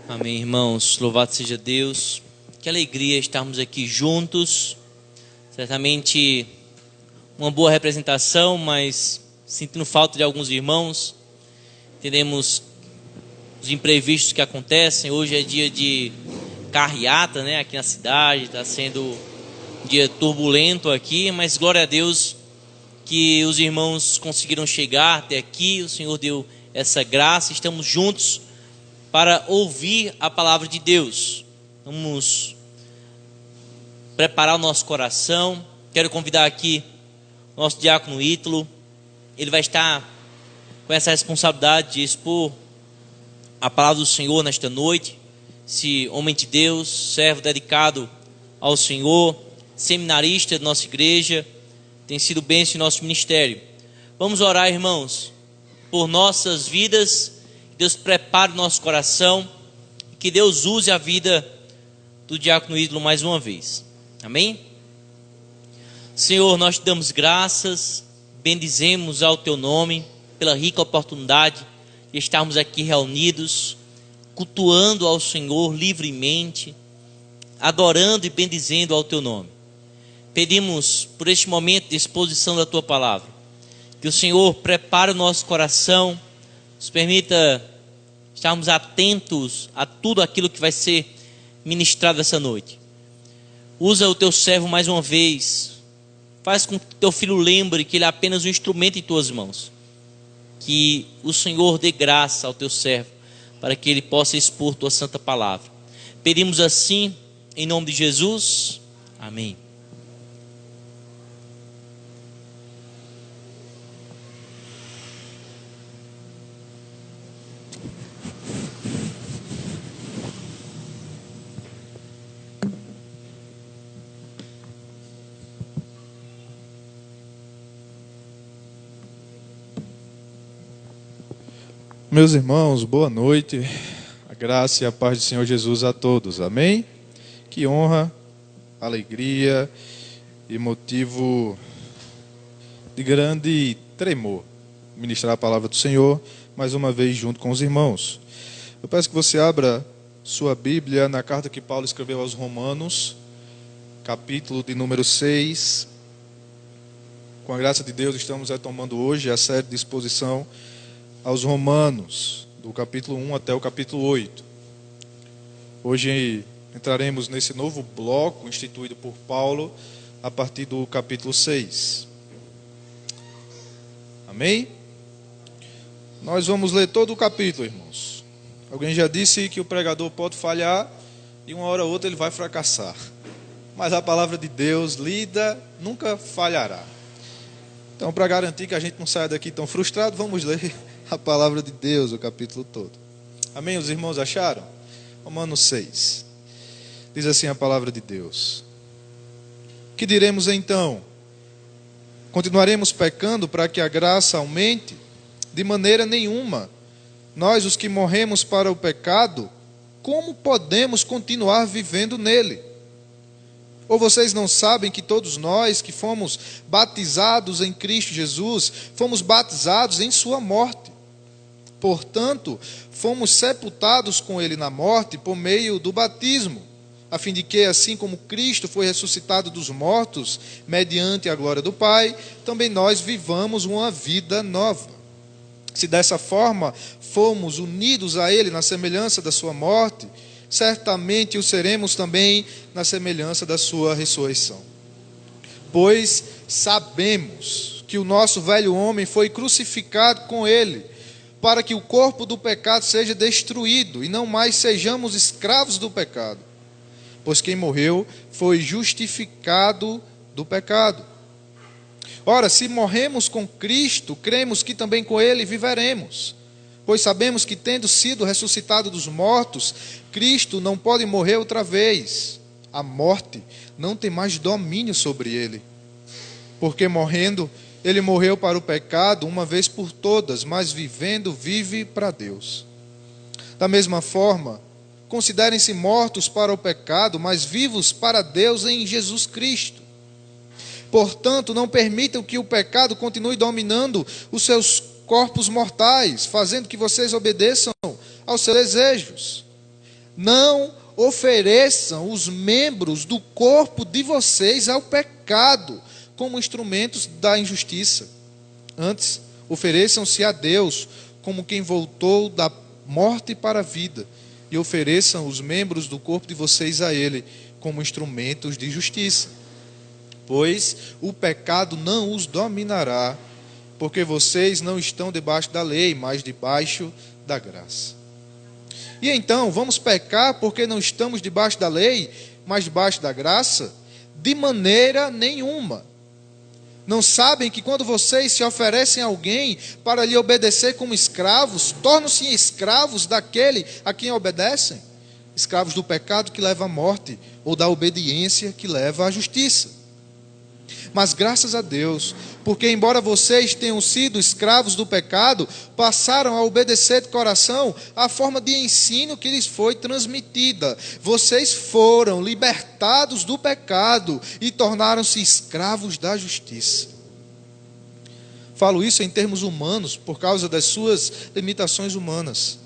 Amém, irmãos. Louvado seja Deus. Que alegria estarmos aqui juntos. Certamente uma boa representação, mas sentindo falta de alguns irmãos. Entendemos os imprevistos que acontecem. Hoje é dia de carreata, né? Aqui na cidade. Está sendo um dia turbulento aqui, mas glória a Deus que os irmãos conseguiram chegar até aqui. O Senhor deu essa graça. Estamos juntos para ouvir a palavra de Deus. Vamos preparar o nosso coração. Quero convidar aqui o nosso diácono Ítalo. Ele vai estar com essa responsabilidade de expor a palavra do Senhor nesta noite. Esse homem de Deus, servo dedicado ao Senhor, seminarista da nossa igreja, tem sido bênção em nosso ministério. Vamos orar, irmãos, por nossas vidas. Deus prepare o nosso coração e que Deus use a vida do diácono Ítalo mais uma vez. Amém? Senhor, nós te damos graças, bendizemos ao teu nome pela rica oportunidade de estarmos aqui reunidos, cultuando ao Senhor livremente, adorando e bendizendo ao teu nome. Pedimos por este momento de exposição da tua palavra, que o Senhor prepare o nosso coração, nos permita estarmos atentos a tudo aquilo que vai ser ministrado essa noite. Usa o teu servo mais uma vez. Faz com que teu filho lembre que ele é apenas um instrumento em tuas mãos. Que o Senhor dê graça ao teu servo, para que ele possa expor tua santa palavra. Pedimos assim, em nome de Jesus. Amém. Meus irmãos, boa noite, a graça e a paz do Senhor Jesus a todos, amém? Que honra, alegria e motivo de grande tremor ministrar a palavra do Senhor, mais uma vez junto com os irmãos. Eu peço que você abra sua Bíblia na carta que Paulo escreveu aos Romanos, capítulo de número 6. Com a graça de Deus estamos retomando hoje a série de exposição aos Romanos, do capítulo 1 até o capítulo 8. Hoje entraremos nesse novo bloco instituído por Paulo a partir do capítulo 6. Amém? Nós vamos ler todo o capítulo, irmãos. Alguém já disse que o pregador pode falhar e uma hora ou outra ele vai fracassar. Mas a palavra de Deus lida nunca falhará. Então, para garantir que a gente não saia daqui tão frustrado, vamos ler a palavra de Deus, o capítulo todo. Amém? Os irmãos acharam? Romanos 6. Diz assim a palavra de Deus. Que diremos então? Continuaremos pecando para que a graça aumente? De maneira nenhuma. Nós, os que morremos para o pecado, como podemos continuar vivendo nele? Ou vocês não sabem que todos nós que fomos batizados em Cristo Jesus, fomos batizados em sua morte? Portanto, fomos sepultados com ele na morte por meio do batismo, a fim de que, assim como Cristo foi ressuscitado dos mortos, mediante a glória do Pai, também nós vivamos uma vida nova. Se dessa forma fomos unidos a ele na semelhança da sua morte, certamente o seremos também na semelhança da sua ressurreição. Pois sabemos que o nosso velho homem foi crucificado com ele, para que o corpo do pecado seja destruído e não mais sejamos escravos do pecado. Pois quem morreu foi justificado do pecado. Ora, se morremos com Cristo, cremos que também com ele viveremos. Pois sabemos que, tendo sido ressuscitado dos mortos, Cristo não pode morrer outra vez. A morte não tem mais domínio sobre ele. Porque morrendo, ele morreu para o pecado uma vez por todas, mas vivendo, vive para Deus. Da mesma forma, considerem-se mortos para o pecado, mas vivos para Deus em Jesus Cristo. Portanto, não permitam que o pecado continue dominando os seus corpos mortais, fazendo que vocês obedeçam aos seus desejos. Não ofereçam os membros do corpo de vocês ao pecado como instrumentos da injustiça. Antes, ofereçam-se a Deus como quem voltou da morte para a vida, e ofereçam os membros do corpo de vocês a Ele como instrumentos de justiça. Pois o pecado não os dominará, porque vocês não estão debaixo da lei, mas debaixo da graça. E então, vamos pecar porque não estamos debaixo da lei, mas debaixo da graça? De maneira nenhuma. Não sabem que quando vocês se oferecem a alguém para lhe obedecer como escravos, tornam-se escravos daquele a quem obedecem? Escravos do pecado que leva à morte, ou da obediência que leva à justiça. Mas graças a Deus, porque embora vocês tenham sido escravos do pecado, passaram a obedecer de coração a forma de ensino que lhes foi transmitida. Vocês foram libertados do pecado e tornaram-se escravos da justiça. Falo isso em termos humanos, por causa das suas limitações humanas.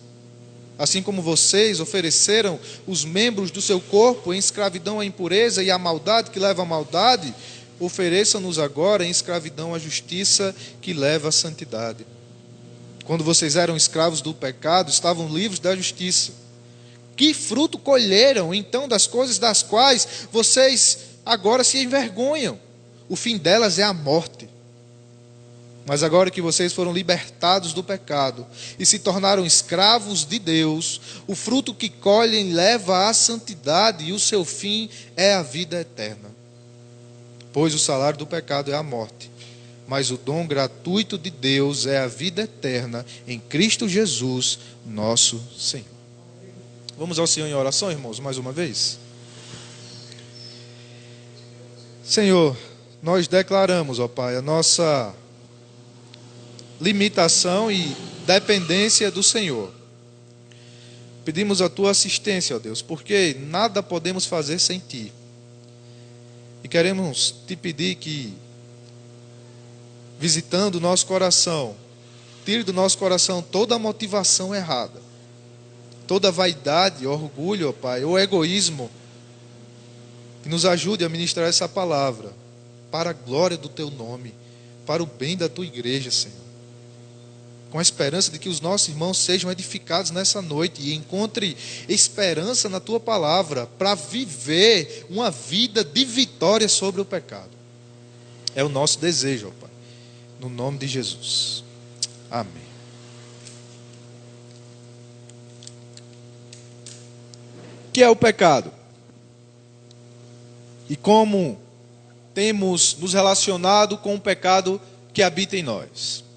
Assim como vocês ofereceram os membros do seu corpo em escravidão à impureza e à maldade que leva à maldade, ofereçam-nos agora em escravidão à justiça que leva à santidade. Quando vocês eram escravos do pecado, estavam livres da justiça. Que fruto colheram então das coisas das quais vocês agora se envergonham? O fim delas é a morte. Mas agora que vocês foram libertados do pecado e se tornaram escravos de Deus, o fruto que colhem leva à santidade e o seu fim é a vida eterna. Pois o salário do pecado é a morte, mas o dom gratuito de Deus é a vida eterna em Cristo Jesus, nosso Senhor. Vamos ao Senhor em oração, irmãos, mais uma vez. Senhor, nós declaramos, ó Pai, a nossa limitação e dependência do Senhor. Pedimos a Tua assistência, ó Deus, porque nada podemos fazer sem Ti. E queremos Te pedir que, visitando o nosso coração, tire do nosso coração toda a motivação errada, toda vaidade, orgulho, ó Pai, ou egoísmo, e nos ajude a ministrar essa palavra, para a glória do Teu nome, para o bem da Tua igreja, Senhor. Com a esperança de que os nossos irmãos sejam edificados nessa noite e encontrem esperança na Tua palavra para viver uma vida de vitória sobre o pecado. É o nosso desejo, ó Pai. No nome de Jesus. Amém. O que é o pecado? E como temos nos relacionado com o pecado que habita em nós?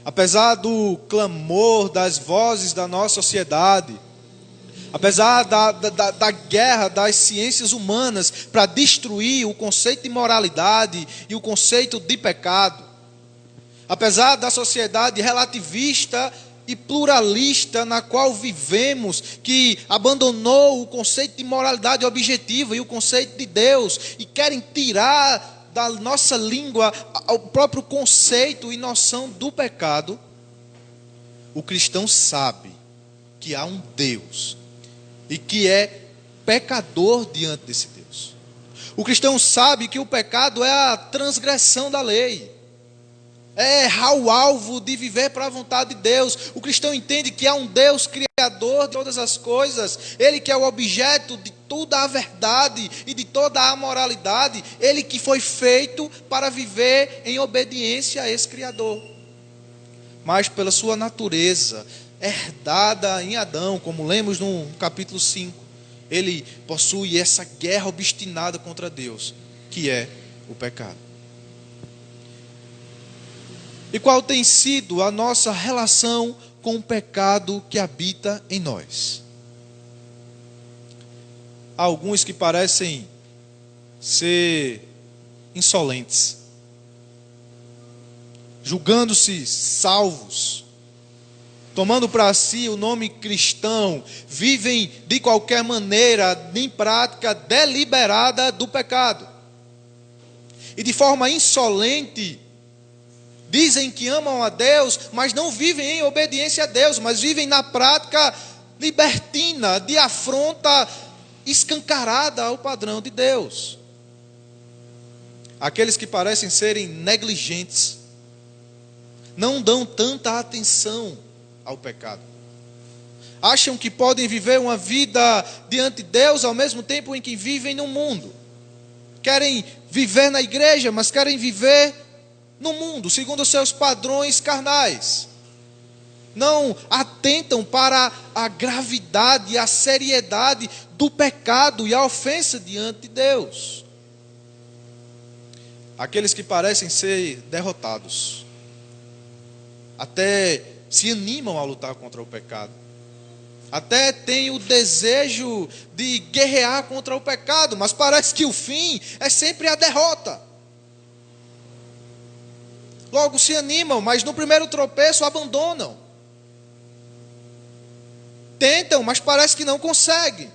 Apesar do clamor das vozes da nossa sociedade, apesar da guerra das ciências humanas para destruir o conceito de moralidade e o conceito de pecado, apesar da sociedade relativista e pluralista na qual vivemos, que abandonou o conceito de moralidade objetiva e o conceito de Deus, e querem tirar da nossa língua o próprio conceito e noção do pecado, o cristão sabe que há um Deus e que é pecador diante desse Deus. O cristão sabe que o pecado é a transgressão da lei, é errar o alvo de viver para a vontade de Deus. O cristão entende que há um Deus criador de todas as coisas, Ele que é o objeto de toda a verdade e de toda a moralidade, Ele que foi feito para viver em obediência a esse Criador. Mas pela sua natureza, herdada em Adão, como lemos no capítulo 5, ele possui essa guerra obstinada contra Deus, que é o pecado. E qual tem sido a nossa relação com o pecado que habita em nós? Há alguns que parecem ser insolentes, julgando-se salvos, tomando para si o nome cristão, vivem de qualquer maneira em prática deliberada do pecado. E de forma insolente, dizem que amam a Deus, mas não vivem em obediência a Deus, mas vivem na prática libertina, de afronta escancarada ao padrão de Deus. Aqueles que parecem serem negligentes, não dão tanta atenção ao pecado. Acham que podem viver uma vida diante de Deus ao mesmo tempo em que vivem no mundo. Querem viver na igreja, mas querem viver no mundo, segundo os seus padrões carnais. Não atentam para a gravidade e a seriedade do pecado e a ofensa diante de Deus. Aqueles que parecem ser derrotados, até se animam a lutar contra o pecado, até têm o desejo de guerrear contra o pecado, mas parece que o fim é sempre a derrota. Logo se animam, mas no primeiro tropeço abandonam. Tentam, mas parece que não conseguem.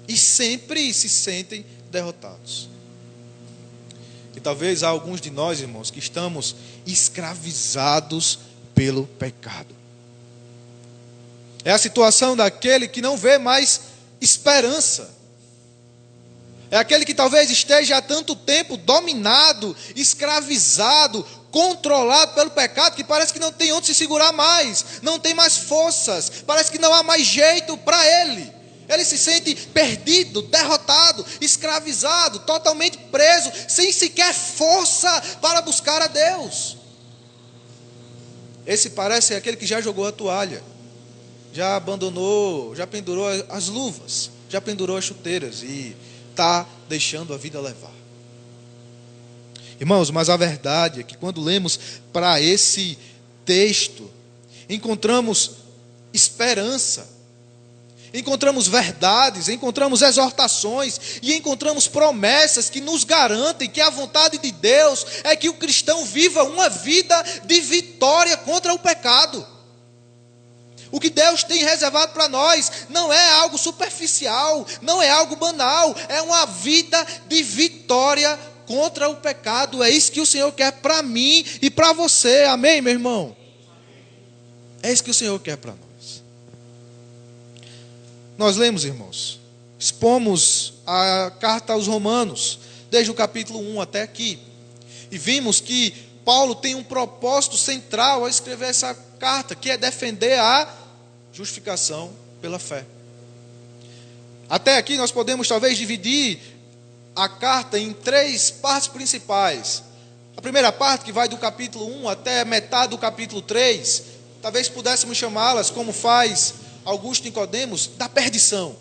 E sempre se sentem derrotados. E talvez há alguns de nós, irmãos, que estamos escravizados pelo pecado. É a situação daquele que não vê mais esperança. É aquele que talvez esteja há tanto tempo dominado, escravizado, controlado pelo pecado, que parece que não tem onde se segurar mais, não tem mais forças, parece que não há mais jeito para ele. Ele se sente perdido, derrotado, escravizado, totalmente preso, sem sequer força para buscar a Deus. Esse parece aquele que já jogou a toalha, já abandonou, já pendurou as luvas, já pendurou as chuteiras e está deixando a vida levar. Irmãos, mas a verdade é que quando lemos para esse texto, encontramos esperança, encontramos verdades, encontramos exortações e encontramos promessas que nos garantem que a vontade de Deus é que o cristão viva uma vida de vitória contra o pecado. O que Deus tem reservado para nós não é algo superficial, não é algo banal, é uma vida de vitória contra o pecado. É isso que o Senhor quer para mim e para você, amém, meu irmão? É isso que o Senhor quer para nós. Nós lemos, irmãos, expomos a carta aos Romanos, desde o capítulo 1 até aqui, e vimos que Paulo tem um propósito central ao escrever essa carta, que é defender a justificação pela fé. Até aqui nós podemos talvez dividir a carta em 3 partes principais. A primeira parte, que vai do capítulo 1 até metade do capítulo 3, talvez pudéssemos chamá-las, como faz Augusto Nicodemos, da perdição.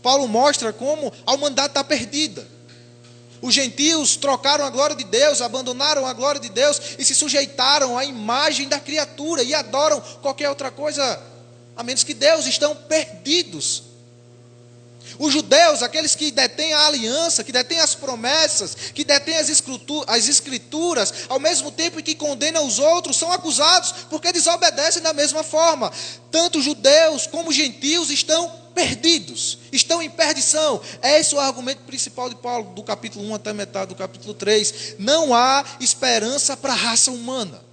Paulo mostra como a humanidade está perdida. Os gentios trocaram a glória de Deus, abandonaram a glória de Deus e se sujeitaram à imagem da criatura e adoram qualquer outra coisa a menos que Deus. Estão perdidos. Os judeus, aqueles que detêm a aliança, que detêm as promessas, que detêm as escrituras, ao mesmo tempo em que condenam os outros, são acusados porque desobedecem da mesma forma. Tanto judeus como gentios estão perdidos, estão em perdição. Esse é o argumento principal de Paulo, do capítulo 1 até metade do capítulo 3. Não há esperança para a raça humana.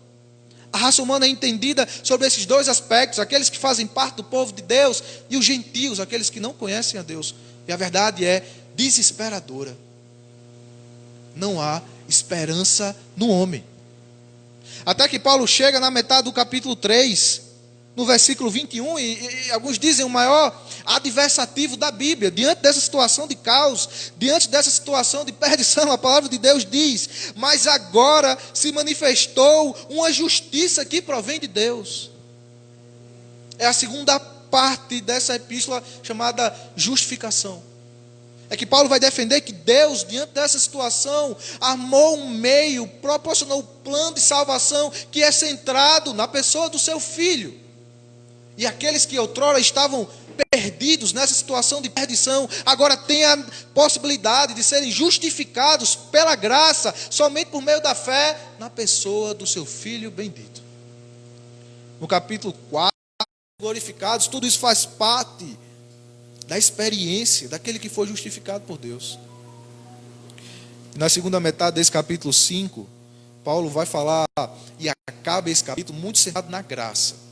A raça humana é entendida sobre esses 2 aspectos: aqueles que fazem parte do povo de Deus e os gentios, aqueles que não conhecem a Deus. E a verdade é desesperadora. Não há esperança no homem. Até que Paulo chega na metade do capítulo 3, no versículo 21, e alguns dizem o maior adversativo da Bíblia. Diante dessa situação de caos, diante dessa situação de perdição, a palavra de Deus diz: mas agora se manifestou uma justiça que provém de Deus. É a segunda parte dessa epístola, chamada justificação. É que Paulo vai defender que Deus, diante dessa situação, armou um meio, proporcionou um plano de salvação que é centrado na pessoa do seu Filho. E aqueles que outrora estavam perdidos nessa situação de perdição, agora têm a possibilidade de serem justificados pela graça, somente por meio da fé, na pessoa do seu Filho bendito. No capítulo 4, glorificados, tudo isso faz parte da experiência daquele que foi justificado por Deus. Na segunda metade desse capítulo 5, Paulo vai falar, e acaba esse capítulo muito centrado na graça.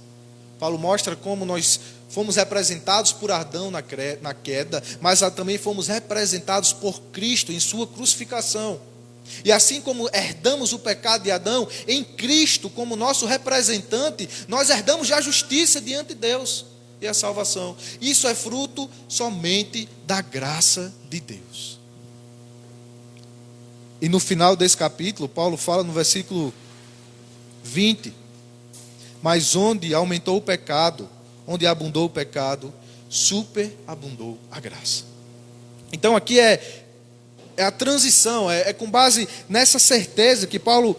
Paulo mostra como nós fomos representados por Adão na queda, mas também fomos representados por Cristo em sua crucificação. E assim como herdamos o pecado de Adão, em Cristo, como nosso representante, nós herdamos já a justiça diante de Deus e a salvação. Isso é fruto somente da graça de Deus. E no final desse capítulo, Paulo fala no versículo 20: mas onde aumentou o pecado, onde abundou o pecado, superabundou a graça. Então aqui é a transição, é com base nessa certeza que Paulo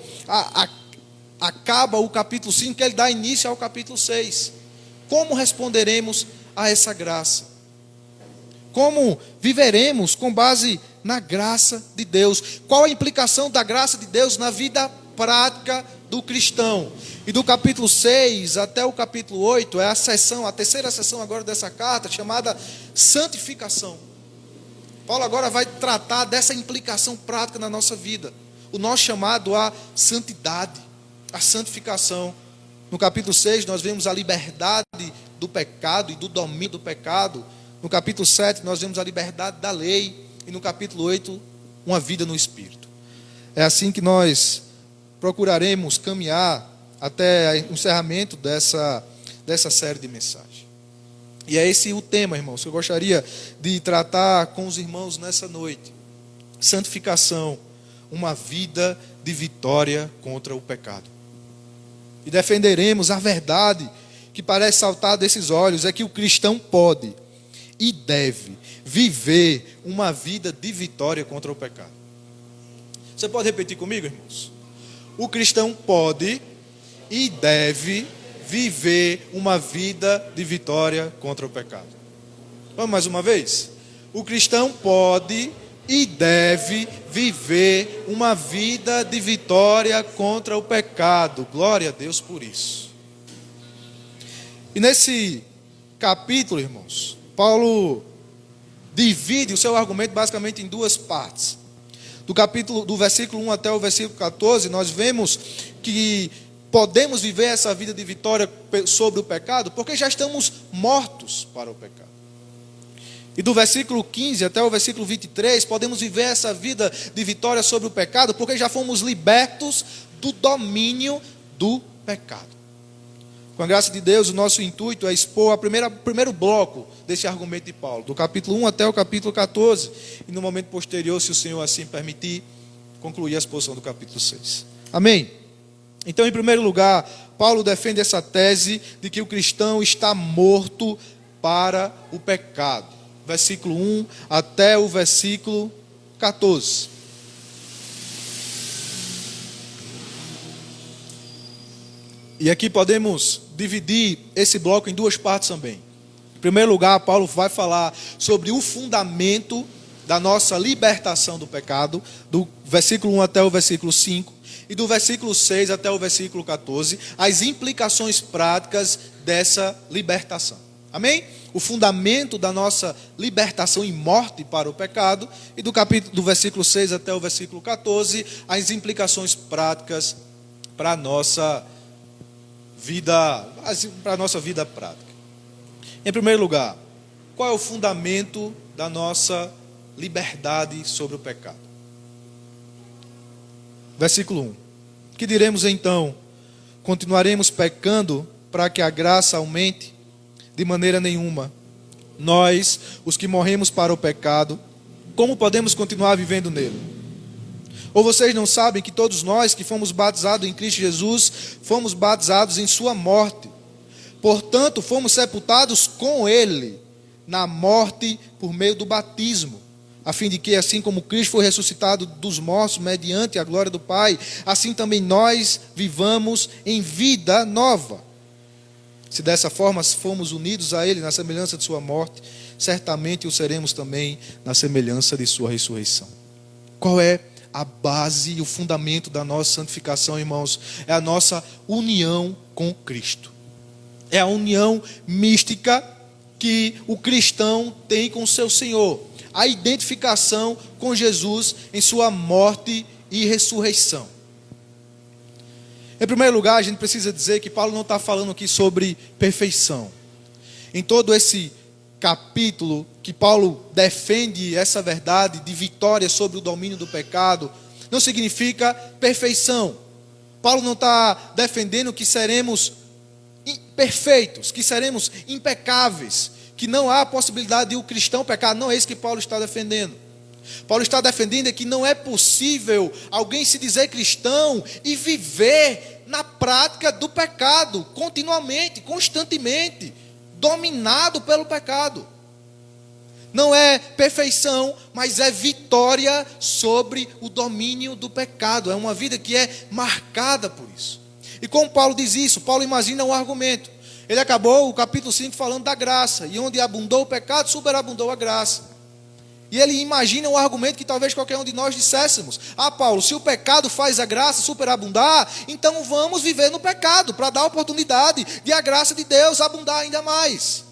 acaba o capítulo 5, que ele dá início ao capítulo 6. Como responderemos a essa graça? Como viveremos com base na graça de Deus? Qual a implicação da graça de Deus na vida prática do cristão? E do capítulo 6 até o capítulo 8 é a terceira sessão agora dessa carta, chamada santificação. Paulo agora vai tratar dessa implicação prática na nossa vida, o nosso chamado à santidade, à santificação. No capítulo 6 nós vemos a liberdade do pecado e do domínio do pecado. No capítulo 7 nós vemos a liberdade da lei. E no capítulo 8, uma vida no Espírito. É assim que nós procuraremos caminhar até o encerramento dessa série de mensagens. E é esse o tema, irmãos, que eu gostaria de tratar com os irmãos nessa noite. Santificação, uma vida de vitória contra o pecado. E defenderemos a verdade que parece saltar desses olhos, é que o cristão pode e deve viver uma vida de vitória contra o pecado. Você pode repetir comigo, irmãos? O cristão pode e deve viver uma vida de vitória contra o pecado. Vamos mais uma vez? O cristão pode e deve viver uma vida de vitória contra o pecado. Glória a Deus por isso. E nesse capítulo, irmãos, Paulo divide o seu argumento basicamente em duas partes. Do versículo 1 até o versículo 14, nós vemos que podemos viver essa vida de vitória sobre o pecado porque já estamos mortos para o pecado. E do versículo 15 até o versículo 23, podemos viver essa vida de vitória sobre o pecado porque já fomos libertos do domínio do pecado. Com a graça de Deus, o nosso intuito é expor o primeiro bloco desse argumento de Paulo, do capítulo 1 até o capítulo 14, e no momento posterior, se o Senhor assim permitir, concluir a exposição do capítulo 6. Amém? Então, em primeiro lugar, Paulo defende essa tese de que o cristão está morto para o pecado. Versículo 1 até o versículo 14. E aqui podemos dividir esse bloco em duas partes também. Em primeiro lugar, Paulo vai falar sobre o fundamento da nossa libertação do pecado, do versículo 1 até o versículo 5, e do versículo 6 até o versículo 14, as implicações práticas dessa libertação. Amém? O fundamento da nossa libertação e morte para o pecado, e do versículo 6 até o versículo 14, as implicações práticas para a nossa vida prática. Em primeiro lugar, qual é o fundamento da nossa liberdade sobre o pecado? Versículo 1. Que diremos então? Continuaremos pecando para que a graça aumente? De maneira nenhuma. Nós, os que morremos para o pecado, como podemos continuar vivendo nele? Ou vocês não sabem que todos nós que fomos batizados em Cristo Jesus, fomos batizados em sua morte? Portanto, fomos sepultados com Ele na morte por meio do batismo, a fim de que, assim como Cristo foi ressuscitado dos mortos mediante a glória do Pai, assim também nós vivamos em vida nova. Se dessa forma fomos unidos a Ele na semelhança de sua morte, certamente o seremos também na semelhança de sua ressurreição. Qual é a base e o fundamento da nossa santificação, irmãos? É a nossa união com Cristo. É a união mística que o cristão tem com o seu Senhor. A identificação com Jesus em sua morte e ressurreição. Em primeiro lugar, a gente precisa dizer que Paulo não está falando aqui sobre perfeição. Em todo esse capítulo que Paulo defende essa verdade de vitória sobre o domínio do pecado, não significa perfeição. Paulo não está defendendo que seremos perfeitos, que seremos impecáveis, que não há possibilidade de o cristão pecar. Não é isso que Paulo está defendendo. Paulo está defendendo que não é possível alguém se dizer cristão e viver na prática do pecado, continuamente, constantemente, dominado pelo pecado. Não é perfeição, mas é vitória sobre o domínio do pecado. É uma vida que é marcada por isso. E como Paulo diz isso? Paulo imagina um argumento. Ele acabou o capítulo 5 falando da graça. E onde abundou o pecado, superabundou a graça. E ele imagina um argumento que talvez qualquer um de nós disséssemos. Paulo, se o pecado faz a graça superabundar, então vamos viver no pecado, para dar oportunidade de a graça de Deus abundar ainda mais.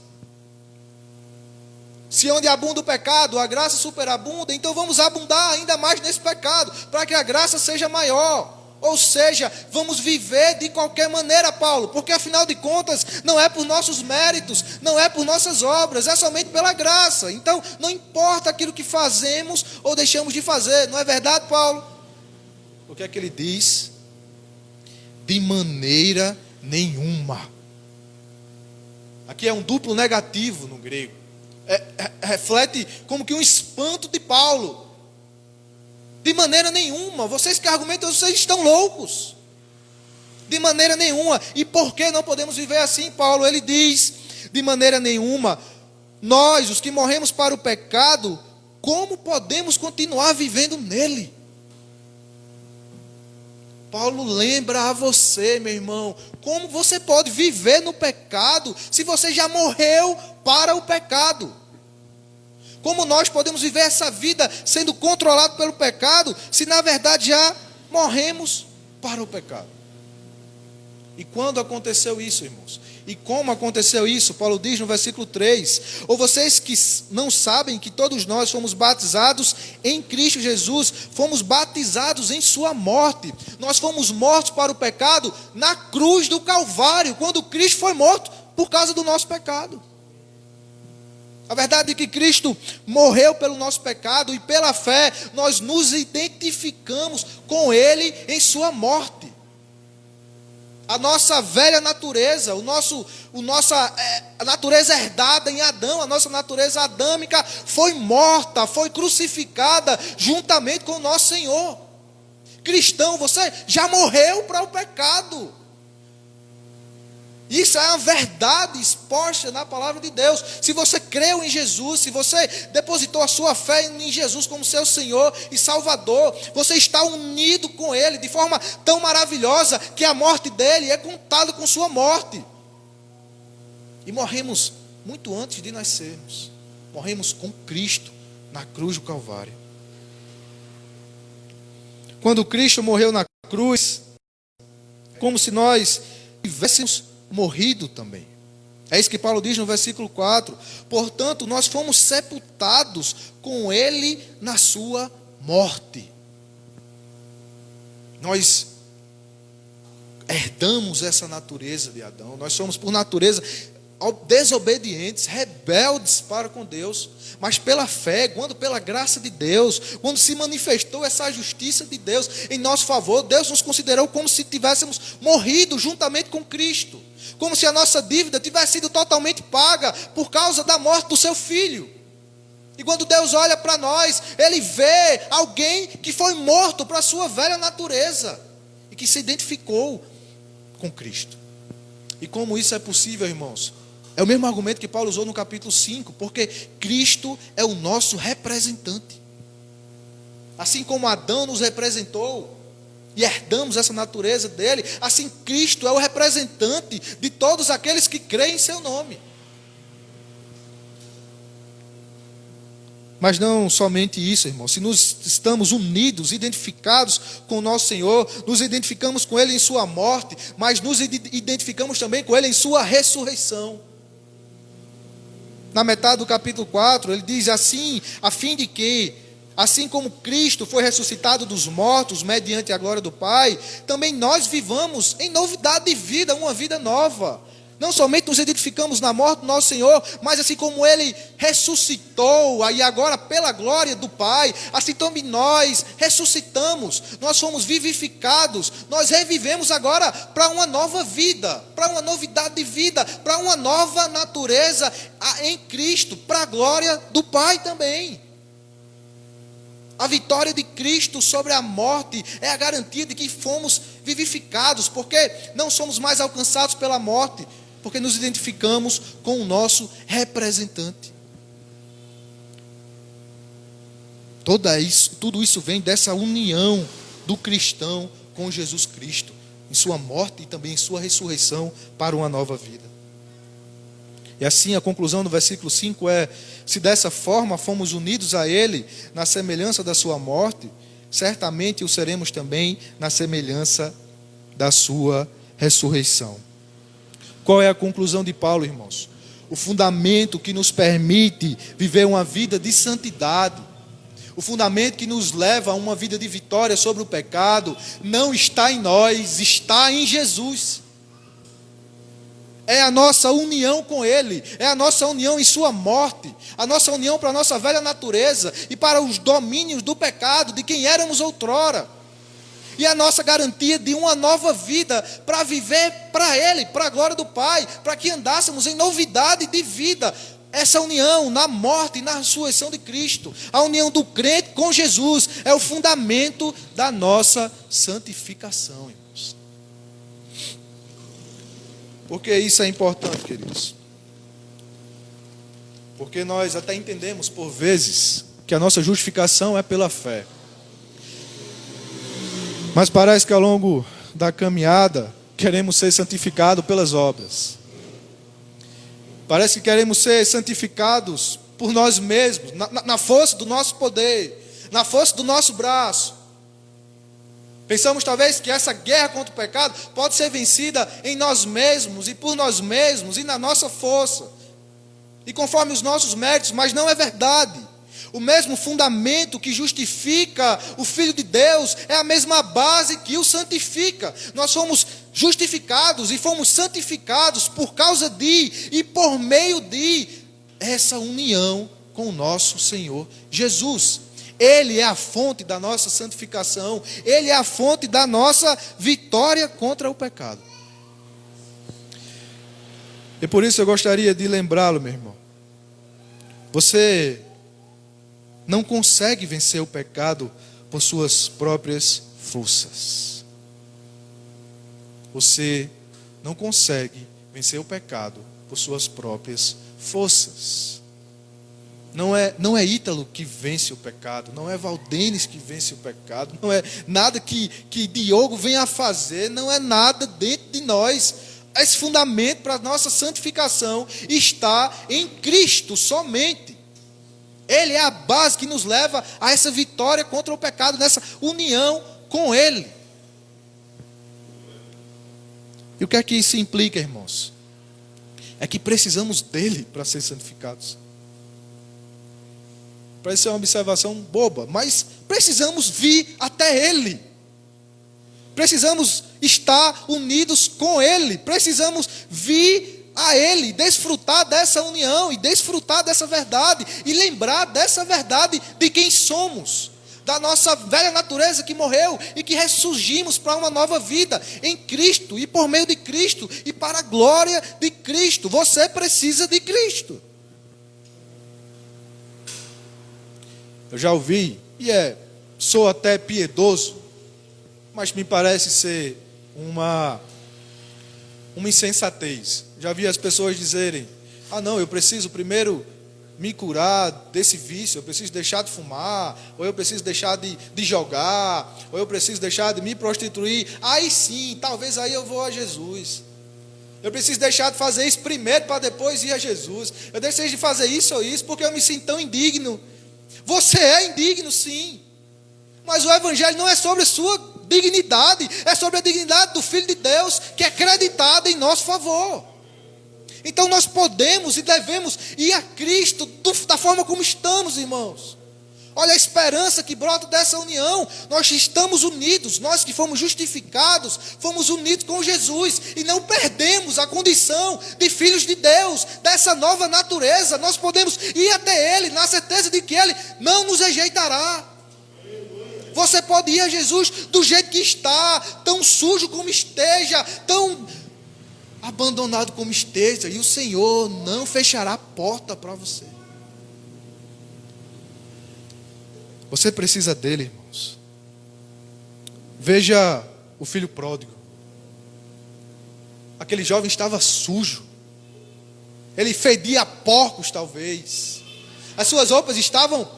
Se onde abunda o pecado, a graça superabunda, então vamos abundar ainda mais nesse pecado, para que a graça seja maior. Ou seja, vamos viver de qualquer maneira, Paulo, porque afinal de contas, não é por nossos méritos, não é por nossas obras, é somente pela graça. Então, não importa aquilo que fazemos ou deixamos de fazer, não é verdade, Paulo? O que é que ele diz? De maneira nenhuma. Aqui é um duplo negativo no grego. Reflete como que um espanto de Paulo. De maneira nenhuma. Vocês que argumentam, vocês estão loucos. De maneira nenhuma. E por que não podemos viver assim, Paulo? Ele diz, de maneira nenhuma. Nós, os que morremos para o pecado, como podemos continuar vivendo nele? Paulo lembra a você, meu irmão, como você pode viver no pecado se você já morreu para o pecado? Como nós podemos viver essa vida sendo controlado pelo pecado, se na verdade já morremos para o pecado? E quando aconteceu isso, irmãos? E como aconteceu isso? Paulo diz no versículo 3, ou vocês que não sabem que todos nós fomos batizados em Cristo Jesus, fomos batizados em sua morte. Nós fomos mortos para o pecado na cruz do Calvário, quando Cristo foi morto por causa do nosso pecado. A verdade é que Cristo morreu pelo nosso pecado e pela fé nós nos identificamos com Ele em sua morte. A nossa velha natureza, a natureza herdada em Adão, a nossa natureza adâmica foi morta, foi crucificada juntamente com o nosso Senhor. Cristão, você já morreu para o pecado. Isso é uma verdade exposta na palavra de Deus. Se você creu em Jesus, se você depositou a sua fé em Jesus como seu Senhor e Salvador, você está unido com Ele de forma tão maravilhosa que a morte dele é contada com sua morte. E morremos muito antes de nascermos. Morremos com Cristo na cruz do Calvário. Quando Cristo morreu na cruz, como se nós tivéssemos morrido também. É isso que Paulo diz no versículo 4. Portanto, nós fomos sepultados com Ele na sua morte. Nós herdamos essa natureza de Adão. Nós somos, por natureza, desobedientes, rebeldes para com Deus, mas pela fé, quando pela graça de Deus, quando se manifestou essa justiça de Deus em nosso favor, Deus nos considerou como se tivéssemos morrido juntamente com Cristo, como se a nossa dívida tivesse sido totalmente paga por causa da morte do seu Filho. E quando Deus olha para nós, Ele vê alguém que foi morto para a sua velha natureza e que se identificou com Cristo. E como isso é possível, irmãos? É o mesmo argumento que Paulo usou no capítulo 5, porque Cristo é o nosso representante. Assim como Adão nos representou e herdamos essa natureza dele, assim Cristo é o representante de todos aqueles que creem em seu nome. Mas não somente isso, irmão. Se nós estamos unidos, identificados com o nosso Senhor, nos identificamos com Ele em sua morte, mas nos identificamos também com Ele em sua ressurreição. Na metade do capítulo 4, ele diz assim, a fim de que, assim como Cristo foi ressuscitado dos mortos mediante a glória do Pai, também nós vivamos em novidade de vida, uma vida nova. Não somente nos identificamos na morte do nosso Senhor, mas assim como Ele ressuscitou, e agora pela glória do Pai, assim também nós ressuscitamos, nós fomos vivificados, nós revivemos agora para uma nova vida, para uma novidade de vida, para uma nova natureza em Cristo, para a glória do Pai também. A vitória de Cristo sobre a morte é a garantia de que fomos vivificados, porque não somos mais alcançados pela morte, porque nos identificamos com o nosso representante. Tudo isso vem dessa união do cristão com Jesus Cristo, em sua morte e também em sua ressurreição para uma nova vida. E assim a conclusão do versículo 5 é: se dessa forma fomos unidos a Ele na semelhança da sua morte, certamente o seremos também na semelhança da sua ressurreição. Qual é a conclusão de Paulo, irmãos? O fundamento que nos permite viver uma vida de santidade, o fundamento que nos leva a uma vida de vitória sobre o pecado, não está em nós, está em Jesus. É a nossa união com Ele, é a nossa união em sua morte, a nossa união para a nossa velha natureza e para os domínios do pecado, de quem éramos outrora. E a nossa garantia de uma nova vida para viver para Ele, para a glória do Pai, para que andássemos em novidade de vida. Essa união na morte e na ressurreição de Cristo, a união do crente com Jesus, é o fundamento da nossa santificação, irmãos. Por que isso é importante, queridos? Porque nós até entendemos por vezes que a nossa justificação é pela fé. Mas parece que ao longo da caminhada queremos ser santificados pelas obras. Parece que queremos ser santificados por nós mesmos, na força do nosso poder, na força do nosso braço. Pensamos talvez que essa guerra contra o pecado pode ser vencida em nós mesmos e por nós mesmos e na nossa força e conforme os nossos méritos, mas não é verdade. O mesmo fundamento que justifica o Filho de Deus é a mesma base que o santifica. Nós fomos justificados e fomos santificados por causa de e por meio de essa união com o nosso Senhor Jesus. Ele é a fonte da nossa santificação, Ele é a fonte da nossa vitória contra o pecado. E por isso eu gostaria de lembrá-lo, meu irmão. Você não consegue vencer o pecado por suas próprias forças. Você não consegue vencer o pecado por suas próprias forças. Não é Ítalo que vence o pecado, não é Valdenes que vence o pecado, não é nada que Diogo venha a fazer, não é nada dentro de nós. Esse fundamento para a nossa santificação está em Cristo somente. Ele é a base que nos leva a essa vitória contra o pecado, nessa união com Ele. E o que é que isso implica, irmãos? É que precisamos dEle para ser santificados. Parece ser uma observação boba, mas precisamos vir até Ele. Precisamos estar unidos com Ele. Precisamos vir a Ele, desfrutar dessa união e desfrutar dessa verdade e lembrar dessa verdade de quem somos, da nossa velha natureza que morreu e que ressurgimos para uma nova vida em Cristo e por meio de Cristo e para a glória de Cristo. Você precisa de Cristo. Eu já ouvi, e sou até piedoso, mas me parece ser uma insensatez. Já vi as pessoas dizerem: não, eu preciso primeiro me curar desse vício, eu preciso deixar de fumar, ou eu preciso deixar de jogar, ou eu preciso deixar de me prostituir. Aí sim, talvez aí eu vou a Jesus. Eu preciso deixar de fazer isso primeiro para depois ir a Jesus. Eu deixei de fazer isso ou isso porque eu me sinto tão indigno. Você é indigno, sim. Mas o Evangelho não é sobre a sua dignidade, é sobre a dignidade do Filho de Deus, que é creditada em nosso favor. Então nós podemos e devemos ir a Cristo da forma como estamos, irmãos. Olha a esperança que brota dessa união. Nós estamos unidos, nós que fomos justificados, fomos unidos com Jesus e não perdemos a condição de filhos de Deus, dessa nova natureza. Nós podemos ir até Ele na certeza de que Ele não nos rejeitará. Você pode ir a Jesus do jeito que está, tão sujo como esteja, tão abandonado como esteja, e o Senhor não fechará a porta para você. Você precisa dele, irmãos. Veja o filho pródigo. Aquele jovem estava sujo. Ele fedia a porcos, talvez. As suas roupas estavam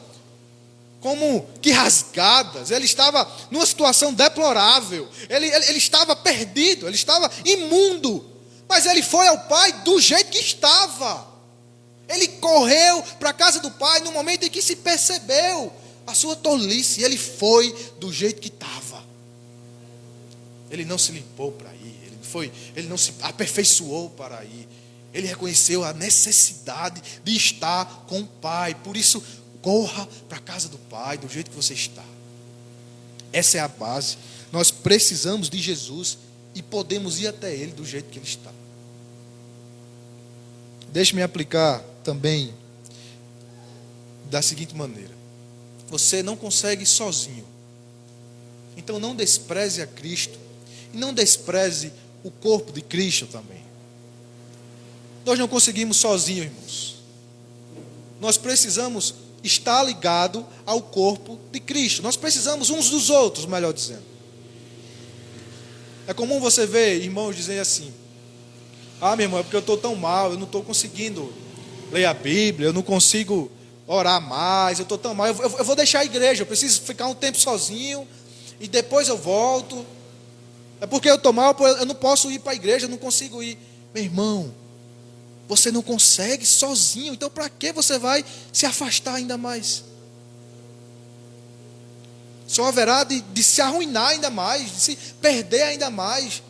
como que rasgadas. Ele estava numa situação deplorável. Ele estava perdido, ele estava imundo. Mas ele foi ao pai do jeito que estava. Ele correu para a casa do pai no momento em que se percebeu a sua tolice. Ele foi do jeito que estava. Ele não se limpou para ir. Ele não se aperfeiçoou para ir. Ele reconheceu a necessidade de estar com o pai. Por isso, corra para a casa do pai do jeito que você está. Essa é a base. Nós precisamos de Jesus e podemos ir até Ele do jeito que Ele está. Deixe-me aplicar também da seguinte maneira. Você não consegue sozinho. Então não despreze a Cristo. E não despreze o corpo de Cristo também. Nós não conseguimos sozinhos, irmãos. Nós precisamos estar ligado ao corpo de Cristo. Nós precisamos uns dos outros, melhor dizendo. É comum você ver irmãos dizerem assim: ah, meu irmão, é porque eu estou tão mal, eu não estou conseguindo ler a Bíblia, eu não consigo orar mais, eu estou tão mal, eu vou deixar a igreja, eu preciso ficar um tempo sozinho, e depois eu volto. É porque eu estou mal, eu não posso ir para a igreja, eu não consigo ir. Meu irmão, você não consegue sozinho, então para que você vai se afastar ainda mais? Só haverá de se arruinar ainda mais, de se perder ainda mais.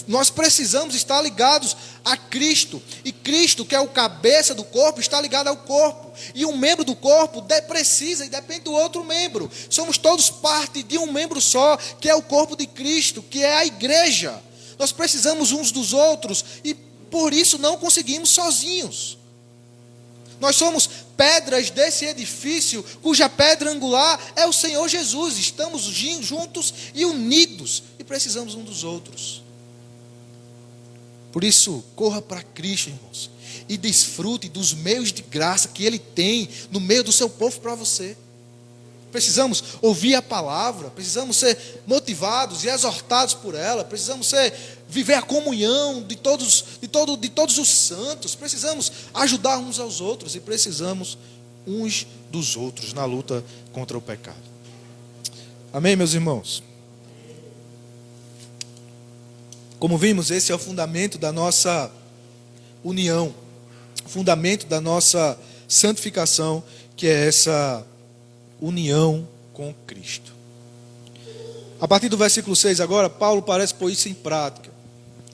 Nós precisamos estar ligados a Cristo. E Cristo, que é o cabeça do corpo, está ligado ao corpo. E um membro do corpo precisa e depende do outro membro. Somos todos parte de um membro só, que é o corpo de Cristo, que é a igreja. Nós precisamos uns dos outros e por isso não conseguimos sozinhos. Nós somos pedras desse edifício, cuja pedra angular é o Senhor Jesus. Estamos juntos e unidos e precisamos uns dos outros. Por isso, corra para Cristo, irmãos, e desfrute dos meios de graça que Ele tem no meio do seu povo para você. Precisamos ouvir a palavra, precisamos ser motivados e exortados por ela, precisamos viver a comunhão de todos os santos, precisamos ajudar uns aos outros e precisamos uns dos outros na luta contra o pecado. Amém, meus irmãos? Como vimos, esse é o fundamento da nossa união, o fundamento da nossa santificação, que é essa união com Cristo. A partir do versículo 6 agora, Paulo parece pôr isso em prática.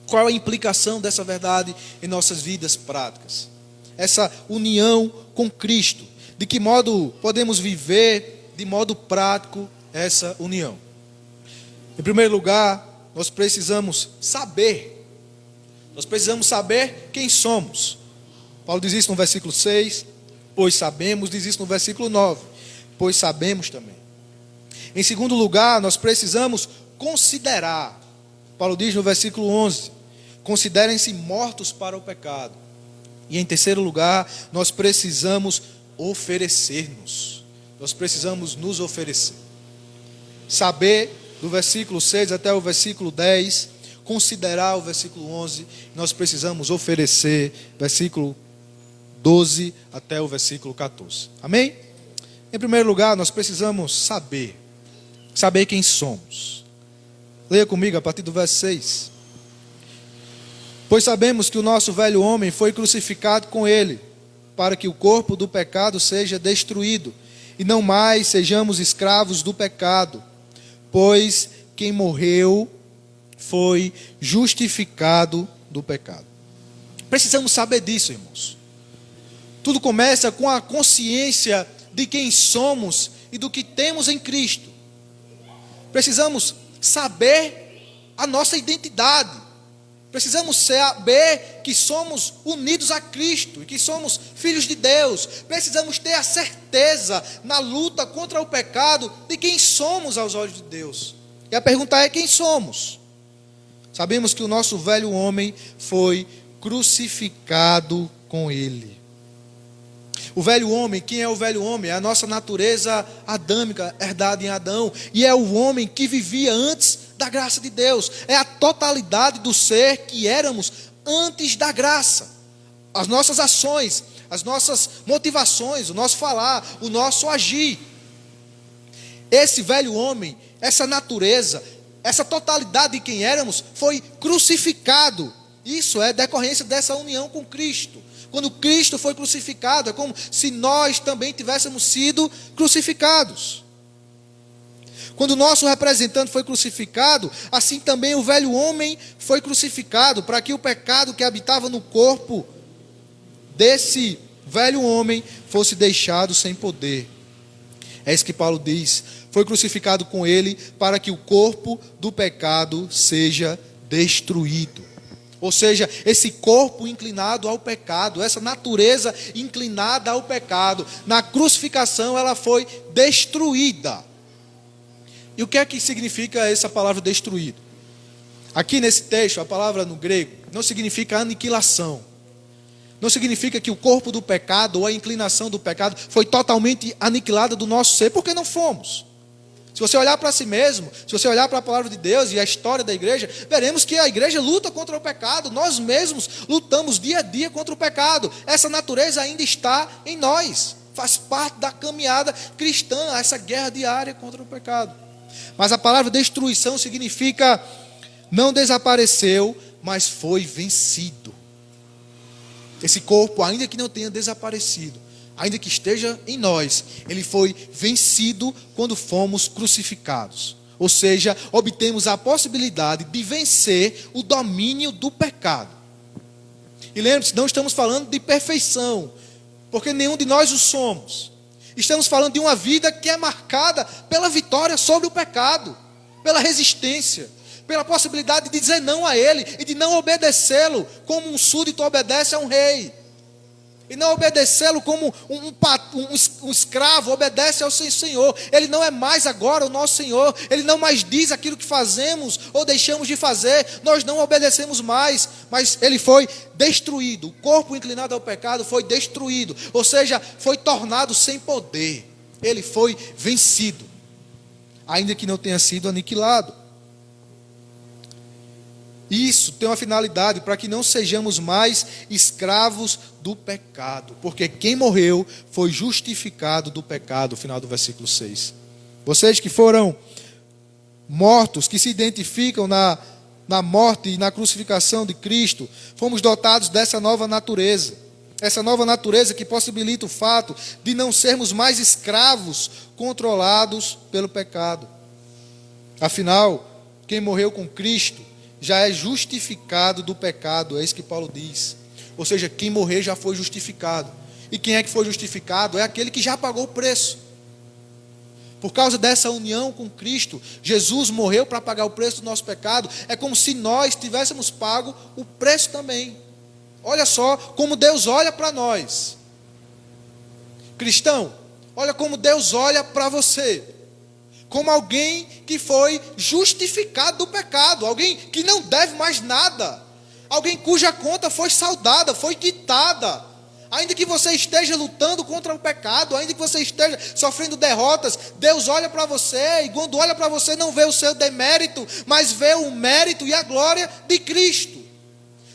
Qual é a implicação dessa verdade em nossas vidas práticas? Essa união com Cristo. De que modo podemos viver de modo prático essa união? Em primeiro lugar, nós precisamos saber. Nós precisamos saber quem somos. Paulo diz isso no versículo 6, pois sabemos, diz isso no versículo 9, pois sabemos também. Em segundo lugar, nós precisamos considerar. Paulo diz no versículo 11, considerem-se mortos para o pecado. E em terceiro lugar, nós precisamos oferecer-nos. Nós precisamos nos oferecer. Saber, do versículo 6 até o versículo 10, considerar o versículo 11, nós precisamos oferecer, versículo 12 até o versículo 14. Amém? Em primeiro lugar, nós precisamos saber quem somos. Leia comigo a partir do verso 6. Pois sabemos que o nosso velho homem foi crucificado com ele, para que o corpo do pecado seja destruído, e não mais sejamos escravos do pecado. Pois quem morreu foi justificado do pecado. Precisamos saber disso, irmãos. Tudo começa com a consciência de quem somos e do que temos em Cristo. Precisamos saber a nossa identidade. Precisamos saber que somos unidos a Cristo e que somos filhos de Deus. Precisamos ter a certeza na luta contra o pecado de quem somos aos olhos de Deus. E a pergunta é: quem somos? Sabemos que o nosso velho homem foi crucificado com Ele. O velho homem, quem é o velho homem? É a nossa natureza adâmica, herdada em Adão. E é o homem que vivia antes da graça de Deus. É a totalidade do ser que éramos antes da graça. As nossas ações, as nossas motivações, o nosso falar, o nosso agir. Esse velho homem, essa natureza, essa totalidade de quem éramos, foi crucificado. Isso é decorrência dessa união com Cristo. Quando Cristo foi crucificado, é como se nós também tivéssemos sido crucificados. Quando o nosso representante foi crucificado, assim também o velho homem foi crucificado, para que o pecado que habitava no corpo desse velho homem fosse deixado sem poder. É isso que Paulo diz: foi crucificado com ele para que o corpo do pecado seja destruído. Ou seja, esse corpo inclinado ao pecado, essa natureza inclinada ao pecado, na crucificação ela foi destruída. E o que é que significa essa palavra destruído? Aqui nesse texto, a palavra no grego não significa aniquilação. Não significa que o corpo do pecado ou a inclinação do pecado foi totalmente aniquilada do nosso ser, porque não fomos. Se você olhar para si mesmo, se você olhar para a palavra de Deus e a história da igreja, veremos que a igreja luta contra o pecado. Nós mesmos lutamos dia a dia contra o pecado. Essa natureza ainda está em nós. Faz parte da caminhada cristã, essa guerra diária contra o pecado. Mas a palavra destruição significa não desapareceu, mas foi vencido. Esse corpo, ainda que não tenha desaparecido, ainda que esteja em nós, ele foi vencido quando fomos crucificados. Ou seja, obtemos a possibilidade de vencer o domínio do pecado. E lembre-se, não estamos falando de perfeição, porque nenhum de nós o somos. Estamos falando de uma vida que é marcada pela vitória sobre o pecado, pela resistência, pela possibilidade de dizer não a ele e de não obedecê-lo como um súdito obedece a um rei. E não obedecê-lo como um escravo obedece ao seu senhor. Ele não é mais agora o nosso senhor. Ele não mais diz aquilo que fazemos ou deixamos de fazer. Nós não obedecemos mais. Mas ele foi destruído. O corpo inclinado ao pecado foi destruído. Ou seja, foi tornado sem poder. Ele foi vencido, ainda que não tenha sido aniquilado. Isso tem uma finalidade, para que não sejamos mais escravos do pecado, porque quem morreu foi justificado do pecado, final do versículo 6. Vocês que foram mortos, que se identificam na morte e na crucificação de Cristo, fomos dotados dessa nova natureza. Essa nova natureza que possibilita o fato de não sermos mais escravos controlados pelo pecado. Afinal, quem morreu com Cristo já é justificado do pecado, é isso que Paulo diz. Ou seja, quem morrer já foi justificado. E quem é que foi justificado? É aquele que já pagou o preço. Por causa dessa união com Cristo, Jesus morreu para pagar o preço do nosso pecado. É como se nós tivéssemos pago o preço também. Olha só como Deus olha para nós. Cristão, olha como Deus olha para você. Como alguém que foi justificado do pecado, alguém que não deve mais nada, alguém cuja conta foi saldada, foi quitada. Ainda que você esteja lutando contra o pecado, ainda que você esteja sofrendo derrotas, Deus olha para você, e quando olha para você não vê o seu demérito, mas vê o mérito e a glória de Cristo.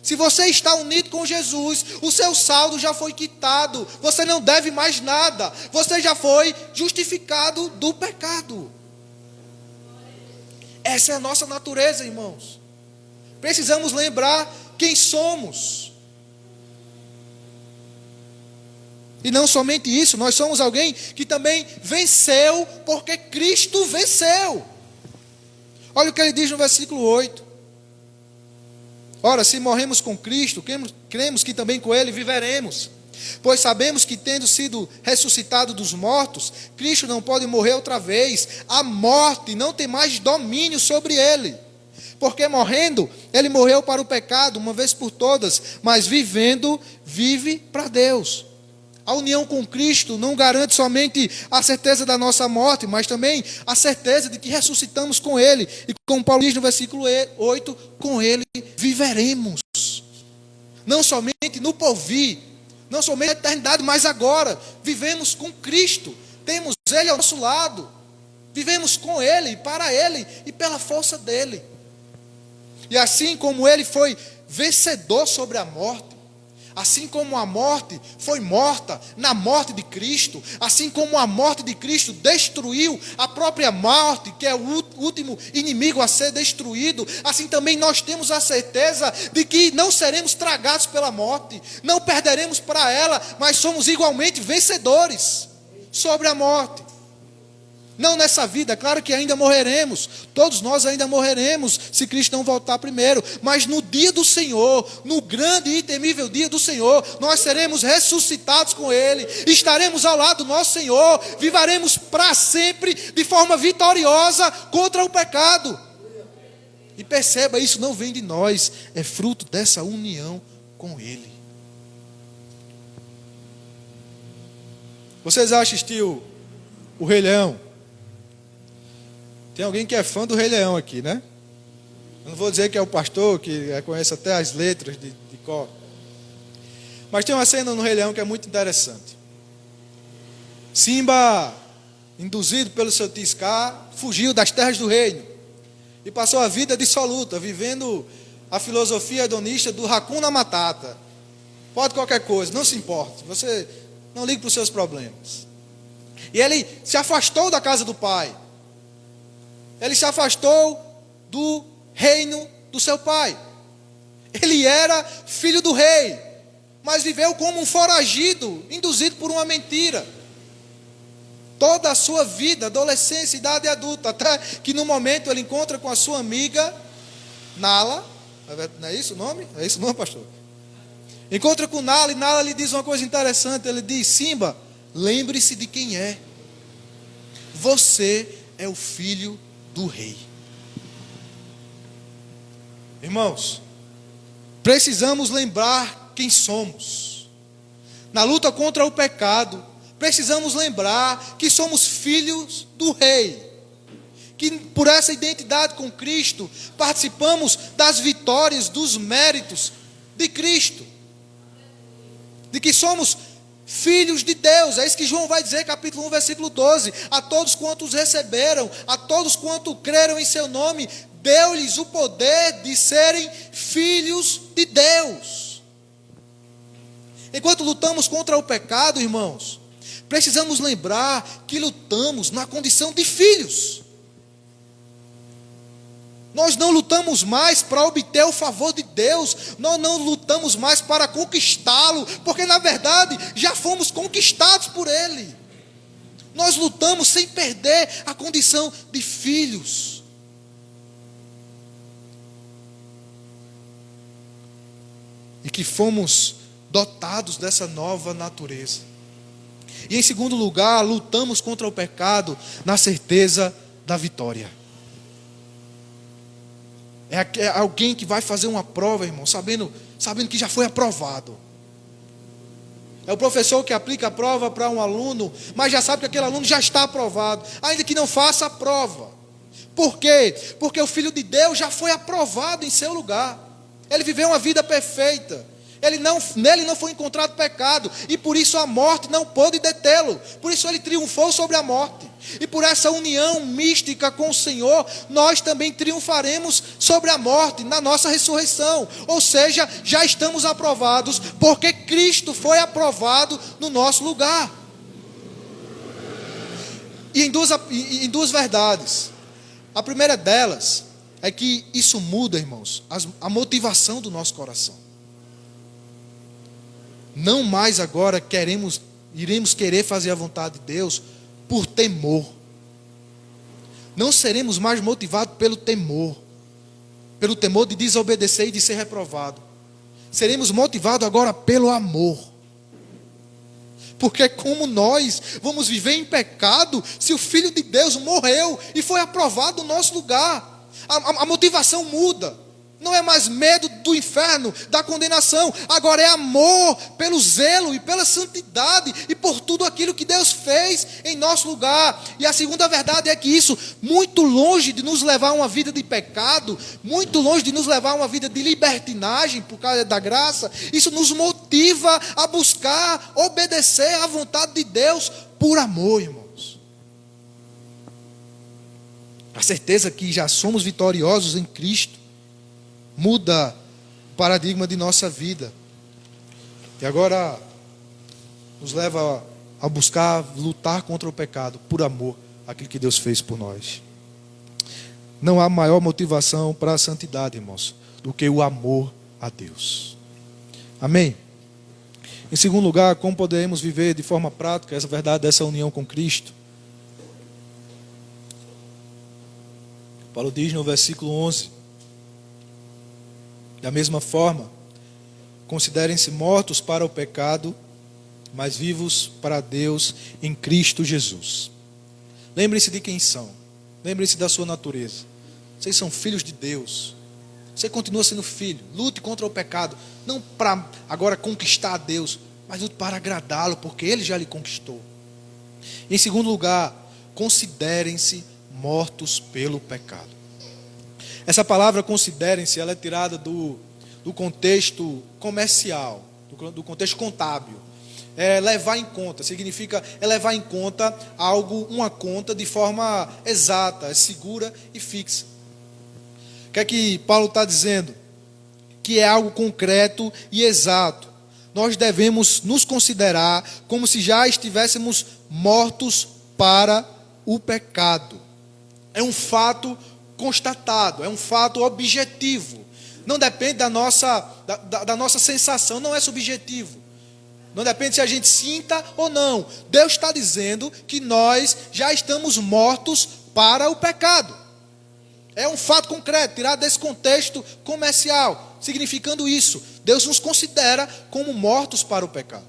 Se você está unido com Jesus, o seu saldo já foi quitado, você não deve mais nada, você já foi justificado do pecado. Essa é a nossa natureza, irmãos. Precisamos lembrar quem somos. E não somente isso, nós somos alguém que também venceu, porque Cristo venceu. Olha o que ele diz no versículo 8. Ora, se morremos com Cristo, cremos que também com Ele viveremos. Pois sabemos que, tendo sido ressuscitado dos mortos, Cristo não pode morrer outra vez. A morte não tem mais domínio sobre ele. Porque morrendo, ele morreu para o pecado, uma vez por todas, mas vivendo, vive para Deus. A união com Cristo não garante somente a certeza da nossa morte, mas também a certeza de que ressuscitamos com Ele. E como Paulo diz no versículo 8, com Ele viveremos. Não somente no porvir, não somente na eternidade, mas agora. Vivemos com Cristo, temos Ele ao nosso lado. Vivemos com Ele, para Ele e pela força dEle. E assim como Ele foi vencedor sobre a morte, assim como a morte foi morta na morte de Cristo, assim como a morte de Cristo destruiu a própria morte, que é o último inimigo a ser destruído, assim também nós temos a certeza de que não seremos tragados pela morte, não perderemos para ela, mas somos igualmente vencedores sobre a morte. Não nessa vida, claro que ainda morreremos, todos nós ainda morreremos, se Cristo não voltar primeiro, mas no dia do Senhor, no grande e temível dia do Senhor, nós seremos ressuscitados com Ele, estaremos ao lado do nosso Senhor, viveremos para sempre, de forma vitoriosa, contra o pecado. E perceba, isso não vem de nós, é fruto dessa união com Ele. Vocês assistiu o Rei Leão? Tem alguém que é fã do Rei Leão aqui, né? Eu não vou dizer que é o pastor, que conhece até as letras de cor. Mas tem uma cena no Rei Leão que é muito interessante. Simba, induzido pelo seu tio Scar, fugiu das terras do reino e passou a vida dissoluta, vivendo a filosofia hedonista do Hakuna Matata. Pode qualquer coisa, não se importe, você não ligue para os seus problemas. E ele se afastou da casa do pai. Ele se afastou do reino do seu pai. Ele era filho do rei, mas viveu como um foragido, induzido por uma mentira. Toda a sua vida, adolescência, idade adulta, até que no momento ele encontra com a sua amiga Nala. Não é isso o nome? É isso o nome, pastor? Encontra com Nala e Nala lhe diz uma coisa interessante. Ele diz: Simba, lembre-se de quem é. Você é o filho do rei. Irmãos, precisamos lembrar quem somos. Na luta contra o pecado, precisamos lembrar que somos filhos do rei. Que por essa identidade com Cristo, participamos das vitórias, dos méritos de Cristo. De que somos filhos de Deus. É isso que João vai dizer, capítulo 1, versículo 12. A todos quantos receberam, a todos quantos creram em seu nome, deu-lhes o poder de serem filhos de Deus. Enquanto lutamos contra o pecado, irmãos, precisamos lembrar que lutamos na condição de filhos. Nós não lutamos mais para obter o favor de Deus, nós não lutamos mais para conquistá-lo, porque na verdade já fomos conquistados por Ele. Nós lutamos sem perder a condição de filhos. E que fomos dotados dessa nova natureza. E em segundo lugar, lutamos contra o pecado na certeza da vitória. É alguém que vai fazer uma prova, irmão, sabendo que já foi aprovado. É o professor que aplica a prova para um aluno, mas já sabe que aquele aluno já está aprovado, ainda que não faça a prova. Por quê? Porque o Filho de Deus já foi aprovado em seu lugar. Ele viveu uma vida perfeita. Nele não foi encontrado pecado, e por isso a morte não pôde detê-lo. Por isso ele triunfou sobre a morte. E por essa união mística com o Senhor, nós também triunfaremos sobre a morte na nossa ressurreição. Ou seja, já estamos aprovados, porque Cristo foi aprovado no nosso lugar. E em duas verdades. A primeira delas é que isso muda, irmãos, a motivação do nosso coração. Não mais agora iremos querer fazer a vontade de Deus por temor. Não seremos mais motivados pelo temor de desobedecer e de ser reprovado. Seremos motivados agora pelo amor. Porque como nós vamos viver em pecado se o Filho de Deus morreu e foi aprovado no nosso lugar? A motivação muda. Não é mais medo do inferno, da condenação. Agora é amor pelo zelo e pela santidade e por tudo aquilo que Deus fez em nosso lugar. E a segunda verdade é que isso, muito longe de nos levar a uma vida de pecado, muito longe de nos levar a uma vida de libertinagem por causa da graça, isso nos motiva a buscar, obedecer à vontade de Deus por amor, irmãos. A certeza que já somos vitoriosos em Cristo muda o paradigma de nossa vida. E agora nos leva a buscar lutar contra o pecado por amor àquilo que Deus fez por nós. Não há maior motivação para a santidade, irmãos, do que o amor a Deus. Amém? Em segundo lugar, como podemos viver de forma prática essa verdade dessa união com Cristo? Paulo diz no versículo 11: da mesma forma, considerem-se mortos para o pecado, mas vivos para Deus em Cristo Jesus. Lembrem-se de quem são. Lembrem-se da sua natureza. Vocês são filhos de Deus. Você continua sendo filho. Lute contra o pecado. Não para agora conquistar a Deus, mas lute para agradá-lo, porque Ele já lhe conquistou. Em segundo lugar, considerem-se mortos pelo pecado. Essa palavra considerem-se, ela é tirada do contexto comercial, do contexto contábil. É levar em conta, significa levar em conta algo, uma conta de forma exata, segura e fixa. O que é que Paulo está dizendo? Que é algo concreto e exato. Nós devemos nos considerar como se já estivéssemos mortos para o pecado. É um fato constatado, é um fato objetivo. Não depende da nossa sensação, não é subjetivo. Não depende se a gente sinta ou não. Deus está dizendo que nós já estamos mortos para o pecado. É um fato concreto, tirado desse contexto comercial, significando isso. Deus nos considera como mortos para o pecado.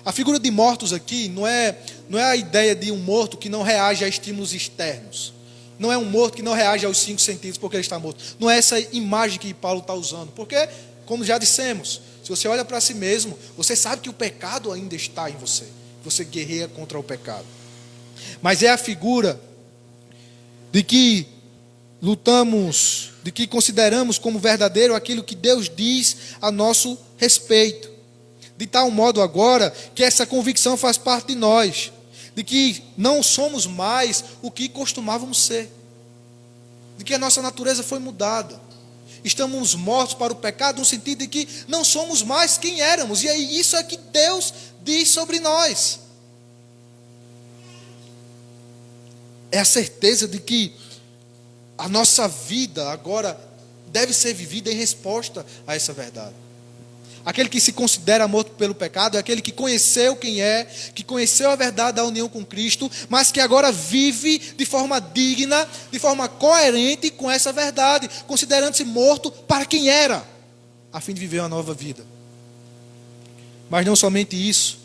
A figura de mortos aqui não é a ideia de um morto que não reage a estímulos externos. Não é um morto que não reage aos 5 sentidos porque ele está morto. Não é essa imagem que Paulo está usando. Porque, como já dissemos, se você olha para si mesmo, você sabe que o pecado ainda está em você. Você guerreia contra o pecado. Mas é a figura de que lutamos, de que consideramos como verdadeiro aquilo que Deus diz a nosso respeito. De tal modo agora que essa convicção faz parte de nós. De que não somos mais o que costumávamos ser. De que a nossa natureza foi mudada. Estamos mortos para o pecado no sentido de que não somos mais quem éramos. E aí isso é que Deus diz sobre nós. É a certeza de que a nossa vida agora deve ser vivida em resposta a essa verdade. Aquele que se considera morto pelo pecado é aquele que conheceu quem é, que conheceu a verdade da união com Cristo, mas que agora vive de forma digna, de forma coerente com essa verdade, considerando-se morto para quem era, a fim de viver uma nova vida. Mas não somente isso.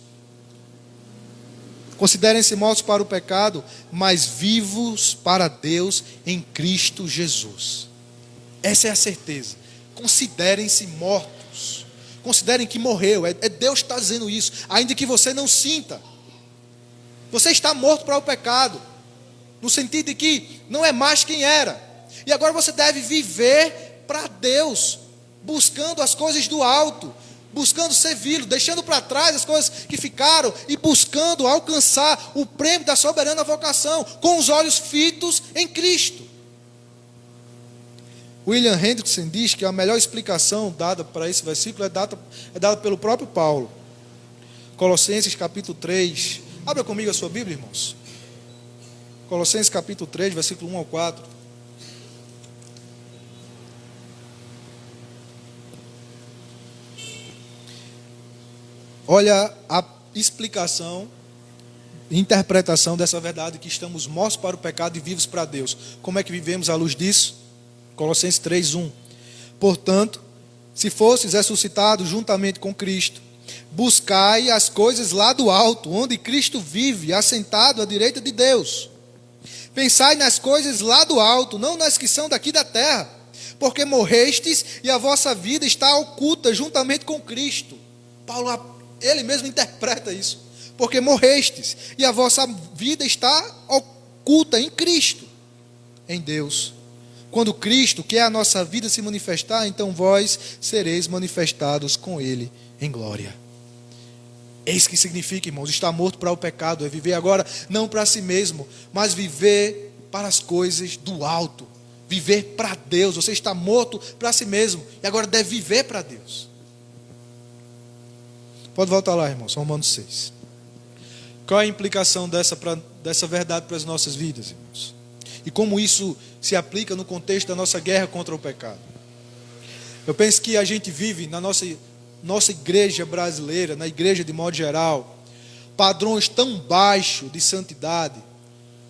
Considerem-se mortos para o pecado, mas vivos para Deus em Cristo Jesus. Essa é a certeza. Considerem-se mortos. Considerem que morreu. É Deus que está dizendo isso. Ainda que você não sinta. Você está morto para o pecado. No sentido de que não é mais quem era. E agora você deve viver para Deus. Buscando as coisas do alto. Buscando servi-lo. Deixando para trás as coisas que ficaram. E buscando alcançar o prêmio da soberana vocação. Com os olhos fitos em Cristo. William Hendrickson diz que a melhor explicação dada para esse versículo é dada pelo próprio Paulo. Colossenses capítulo 3. Abra comigo a sua Bíblia, irmãos. Colossenses capítulo 3, versículo 1 ao 4. Olha a explicação, interpretação dessa verdade que estamos mortos para o pecado e vivos para Deus. Como é que vivemos à luz disso? Colossenses 3:1. Portanto, se fostes ressuscitados juntamente com Cristo, Buscai as coisas lá do alto, onde Cristo vive, assentado à direita de Deus. Pensai nas coisas lá do alto, não nas que são daqui da terra, porque morrestes e a vossa vida está oculta juntamente com Cristo. Paulo, ele mesmo interpreta isso. Porque morrestes e a vossa vida está oculta em Cristo, em Deus. Quando Cristo, que é a nossa vida, se manifestar, então vós sereis manifestados com Ele em glória. Eis que significa, irmãos, estar morto para o pecado, é viver agora não para si mesmo, mas viver para as coisas do alto, viver para Deus. Você está morto para si mesmo e agora deve viver para Deus. Pode voltar lá, irmãos, Romanos 6. Qual é a implicação dessa verdade para as nossas vidas, irmãos? E como isso se aplica no contexto da nossa guerra contra o pecado? Eu penso que a gente vive na nossa igreja brasileira, na igreja de modo geral, padrões tão baixos de santidade.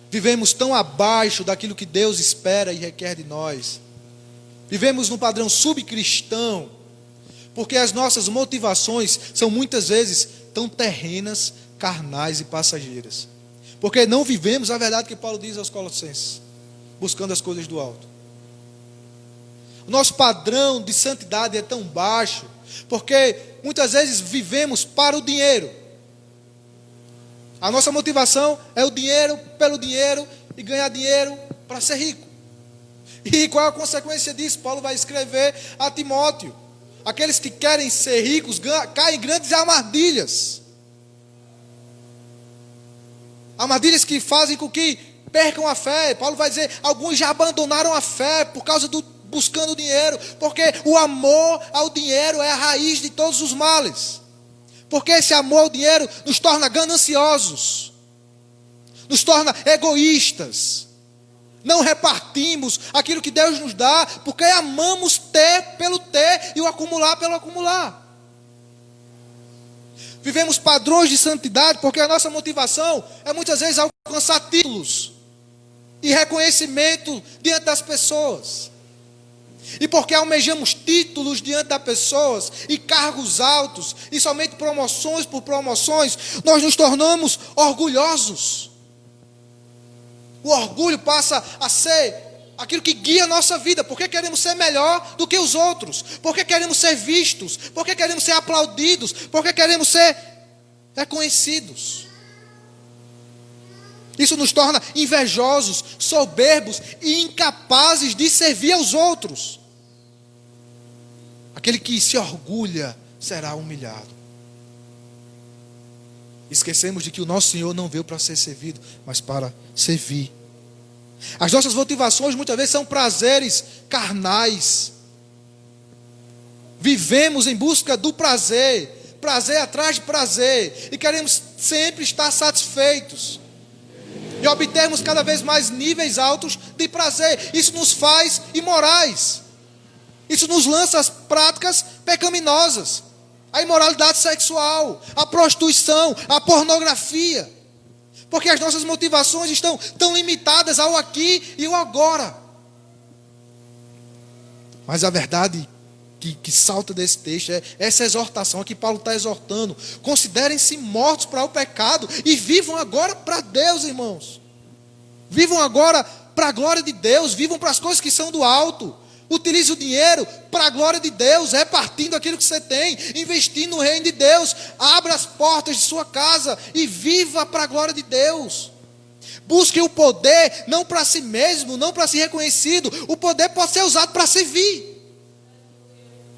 Vivemos tão abaixo daquilo que Deus espera e requer de nós. Vivemos num padrão subcristão, porque as nossas motivações são muitas vezes tão terrenas, carnais e passageiras. Porque não vivemos a verdade que Paulo diz aos Colossenses, buscando as coisas do alto. O nosso padrão de santidade é tão baixo, porque muitas vezes vivemos para o dinheiro. A nossa motivação é o dinheiro pelo dinheiro e ganhar dinheiro para ser rico. E qual é a consequência disso? Paulo vai escrever a Timóteo: aqueles que querem ser ricos caem em grandes armadilhas. Armadilhas que fazem com que percam a fé. Paulo vai dizer, alguns já abandonaram a fé por causa do buscando dinheiro, porque o amor ao dinheiro é a raiz de todos os males. Porque esse amor ao dinheiro nos torna gananciosos, nos torna egoístas. Não repartimos aquilo que Deus nos dá, porque amamos ter pelo ter e o acumular pelo acumular. Vivemos padrões de santidade porque a nossa motivação é muitas vezes alcançar títulos e reconhecimento diante das pessoas. E porque almejamos títulos diante das pessoas e cargos altos e somente promoções por promoções, nós nos tornamos orgulhosos. O orgulho passa a ser aquilo que guia a nossa vida, porque queremos ser melhor do que os outros, porque queremos ser vistos, porque queremos ser aplaudidos, porque queremos ser reconhecidos. Isso nos torna invejosos, soberbos e incapazes de servir aos outros. Aquele que se orgulha será humilhado. Esquecemos de que o nosso Senhor não veio para ser servido, mas para servir. As nossas motivações muitas vezes são prazeres carnais. Vivemos em busca do prazer, prazer atrás de prazer, e queremos sempre estar satisfeitos e obtermos cada vez mais níveis altos de prazer. Isso nos faz imorais. Isso nos lança às práticas pecaminosas, a imoralidade sexual, a prostituição, a pornografia. Porque as nossas motivações estão tão limitadas ao aqui e ao agora. Mas a verdade que salta desse texto é essa exortação que Paulo está exortando. Considerem-se mortos para o pecado e vivam agora para Deus, irmãos. Vivam agora para a glória de Deus, vivam para as coisas que são do alto. Utilize o dinheiro para a glória de Deus, repartindo aquilo que você tem, investindo no reino de Deus. Abra as portas de sua casa e viva para a glória de Deus. Busque o poder não para si mesmo, não para ser reconhecido. O poder pode ser usado para servir,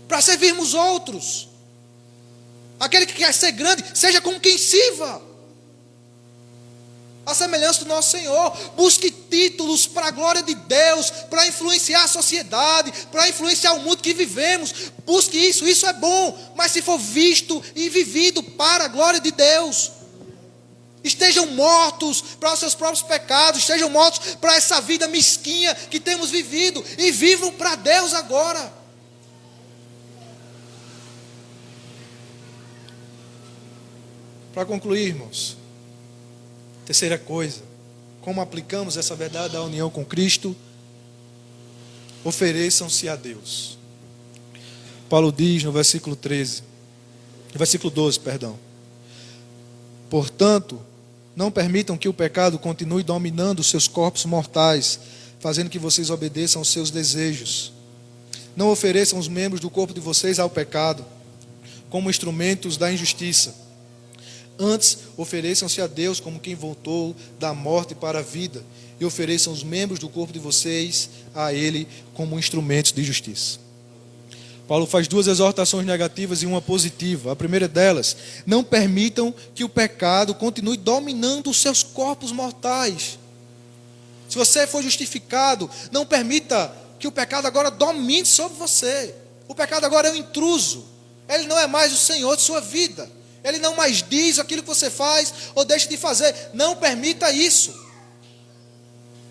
para servirmos outros. Aquele que quer ser grande, seja como quem sirva. A semelhança do nosso Senhor. Busque títulos para a glória de Deus, para influenciar a sociedade, para influenciar o mundo que vivemos. Busque isso, isso é bom, mas se for visto e vivido para a glória de Deus. Estejam mortos para os seus próprios pecados, estejam mortos para essa vida mesquinha que temos vivido e vivam para Deus agora. Para concluir, irmãos, terceira coisa, como aplicamos essa verdade da união com Cristo? Ofereçam-se a Deus. Paulo diz no versículo 13: Versículo 12, perdão. Portanto, não permitam que o pecado continue dominando os seus corpos mortais, fazendo que vocês obedeçam aos seus desejos. Não ofereçam os membros do corpo de vocês ao pecado, como instrumentos da injustiça. Antes, ofereçam-se a Deus como quem voltou da morte para a vida, e ofereçam os membros do corpo de vocês a Ele como instrumentos de justiça. Paulo faz duas exortações negativas e uma positiva. A primeira delas: não permitam que o pecado continue dominando os seus corpos mortais. Se você for justificado, não permita que o pecado agora domine sobre você. O pecado agora é um intruso. Ele não é mais o Senhor de sua vida. Ele não mais diz aquilo que você faz ou deixa de fazer. Não permita isso.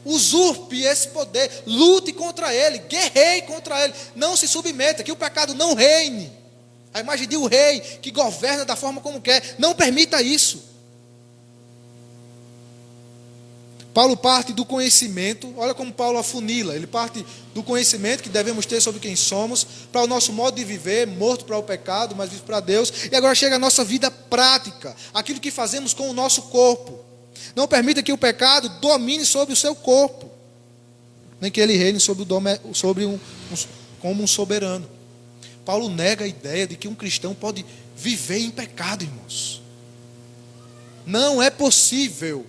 Usurpe esse poder, lute contra ele, guerreie contra ele, não se submeta, que o pecado não reine. A imagem de um rei que governa da forma como quer, não permita isso. Paulo parte do conhecimento, olha como Paulo afunila, ele parte do conhecimento que devemos ter sobre quem somos, para o nosso modo de viver, morto para o pecado, mas vivo para Deus, e agora chega a nossa vida prática, aquilo que fazemos com o nosso corpo. Não permita que o pecado domine sobre o seu corpo, nem que ele reine como um soberano. Paulo nega a ideia de que um cristão pode viver em pecado, irmãos. Não é possível.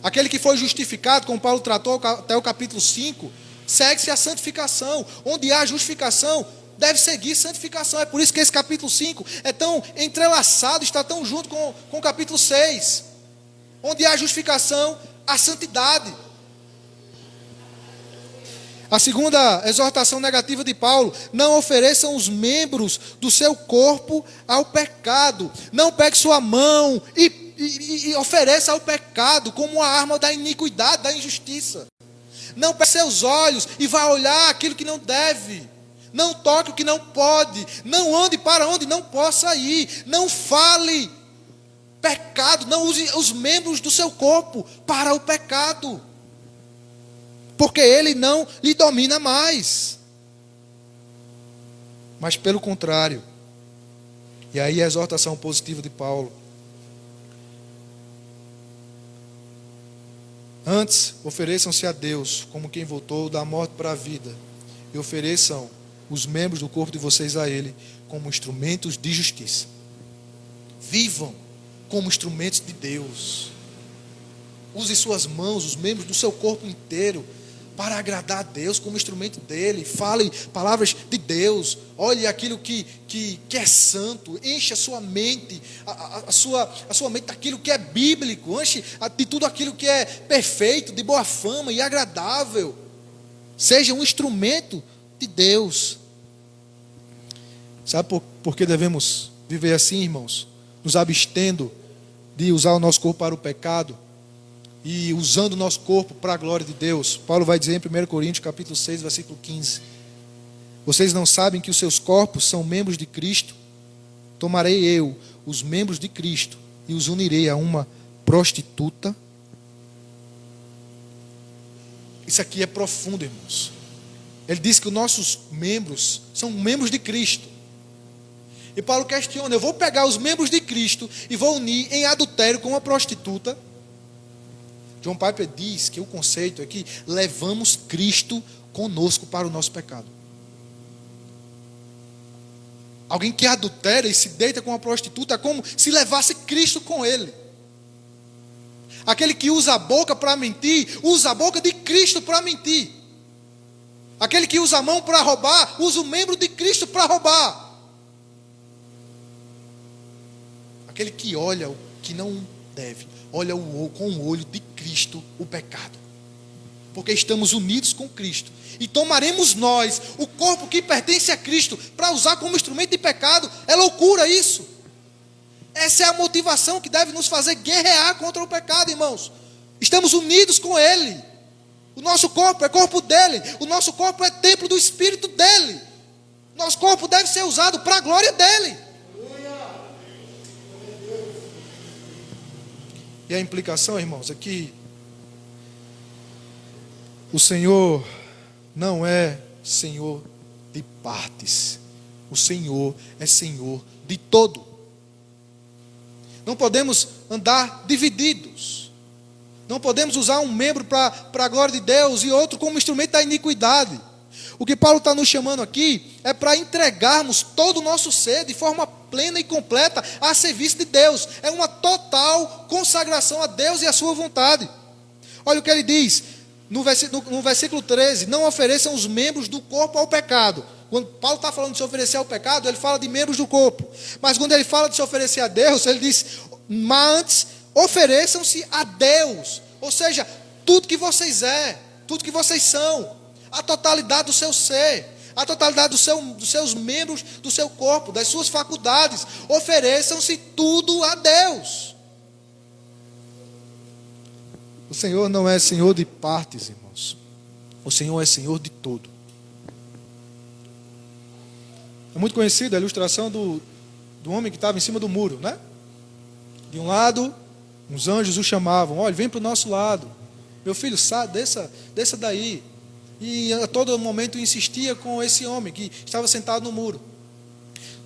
Aquele que foi justificado, como Paulo tratou até o capítulo 5, segue-se a santificação. Onde há justificação, deve seguir santificação. É por isso que esse capítulo 5 é tão entrelaçado, está tão junto com o capítulo 6. Onde há justificação, há santidade. A segunda exortação negativa de Paulo: não ofereçam os membros do seu corpo ao pecado. Não pegue sua mão e ofereça ao pecado como uma arma da iniquidade, da injustiça. Não pegue seus olhos e vá olhar aquilo que não deve. Não toque o que não pode. Não ande para onde não possa ir. Não fale pecado, não use os membros do seu corpo para o pecado, porque ele não lhe domina mais. Mas pelo contrário, e aí a exortação positiva de Paulo: antes, ofereçam-se a Deus como quem voltou da morte para a vida, e ofereçam os membros do corpo de vocês a Ele como instrumentos de justiça. Vivam como instrumentos de Deus. Use suas mãos, os membros do seu corpo inteiro, para agradar a Deus como instrumento dele. Fale palavras de Deus. Olhe aquilo que é santo. Enche a sua mente, a sua mente daquilo que é bíblico. Enche de tudo aquilo que é perfeito, de boa fama e agradável. Seja um instrumento de Deus. Sabe por que devemos viver assim, irmãos? Nos abstendo de usar o nosso corpo para o pecado e usando o nosso corpo para a glória de Deus. Paulo vai dizer em 1 Coríntios capítulo 6, versículo 15: vocês não sabem que os seus corpos são membros de Cristo? Tomarei eu os membros de Cristo e os unirei a uma prostituta? Isso aqui é profundo, irmãos. Ele diz que os nossos membros são membros de Cristo. E Paulo questiona: eu vou pegar os membros de Cristo e vou unir em adultério com uma prostituta? John Piper diz que o conceito é que levamos Cristo conosco para o nosso pecado. Alguém que adultera e se deita com uma prostituta é como se levasse Cristo com ele. Aquele que usa a boca para mentir, usa a boca de Cristo para mentir. Aquele que usa a mão para roubar, usa o membro de Cristo para roubar. Aquele que olha o que não deve, olha com o olho de Cristo o pecado. Porque estamos unidos com Cristo. E tomaremos nós o corpo que pertence a Cristo para usar como instrumento de pecado. É loucura isso. Essa é a motivação que deve nos fazer guerrear contra o pecado, irmãos. Estamos unidos com Ele. O nosso corpo é corpo dele. O nosso corpo é templo do Espírito dele. Nosso corpo deve ser usado para a glória dele. E a implicação, irmãos, é que o Senhor não é Senhor de partes. O Senhor é Senhor de todo. Não podemos andar divididos. Não podemos usar um membro para a glória de Deus e outro como instrumento da iniquidade. O que Paulo está nos chamando aqui é para entregarmos todo o nosso ser de forma plena e completa a serviço de Deus. É uma total consagração a Deus e a sua vontade. Olha o que ele diz no versículo 13: não ofereçam os membros do corpo ao pecado. Quando Paulo está falando de se oferecer ao pecado, ele fala de membros do corpo. Mas quando ele fala de se oferecer a Deus, ele diz: mas antes ofereçam-se a Deus. Ou seja, tudo que vocês tudo que vocês são, a totalidade do seu ser, a totalidade dos seus membros do seu corpo, das suas faculdades, ofereçam-se tudo a Deus. O Senhor não é Senhor de partes, irmãos. O Senhor é Senhor de todo. É muito conhecida a ilustração do homem que estava em cima do muro, né? De um lado, uns anjos o chamavam: olha, vem para o nosso lado. Meu filho, desça daí. E a todo momento insistia com esse homem que estava sentado no muro.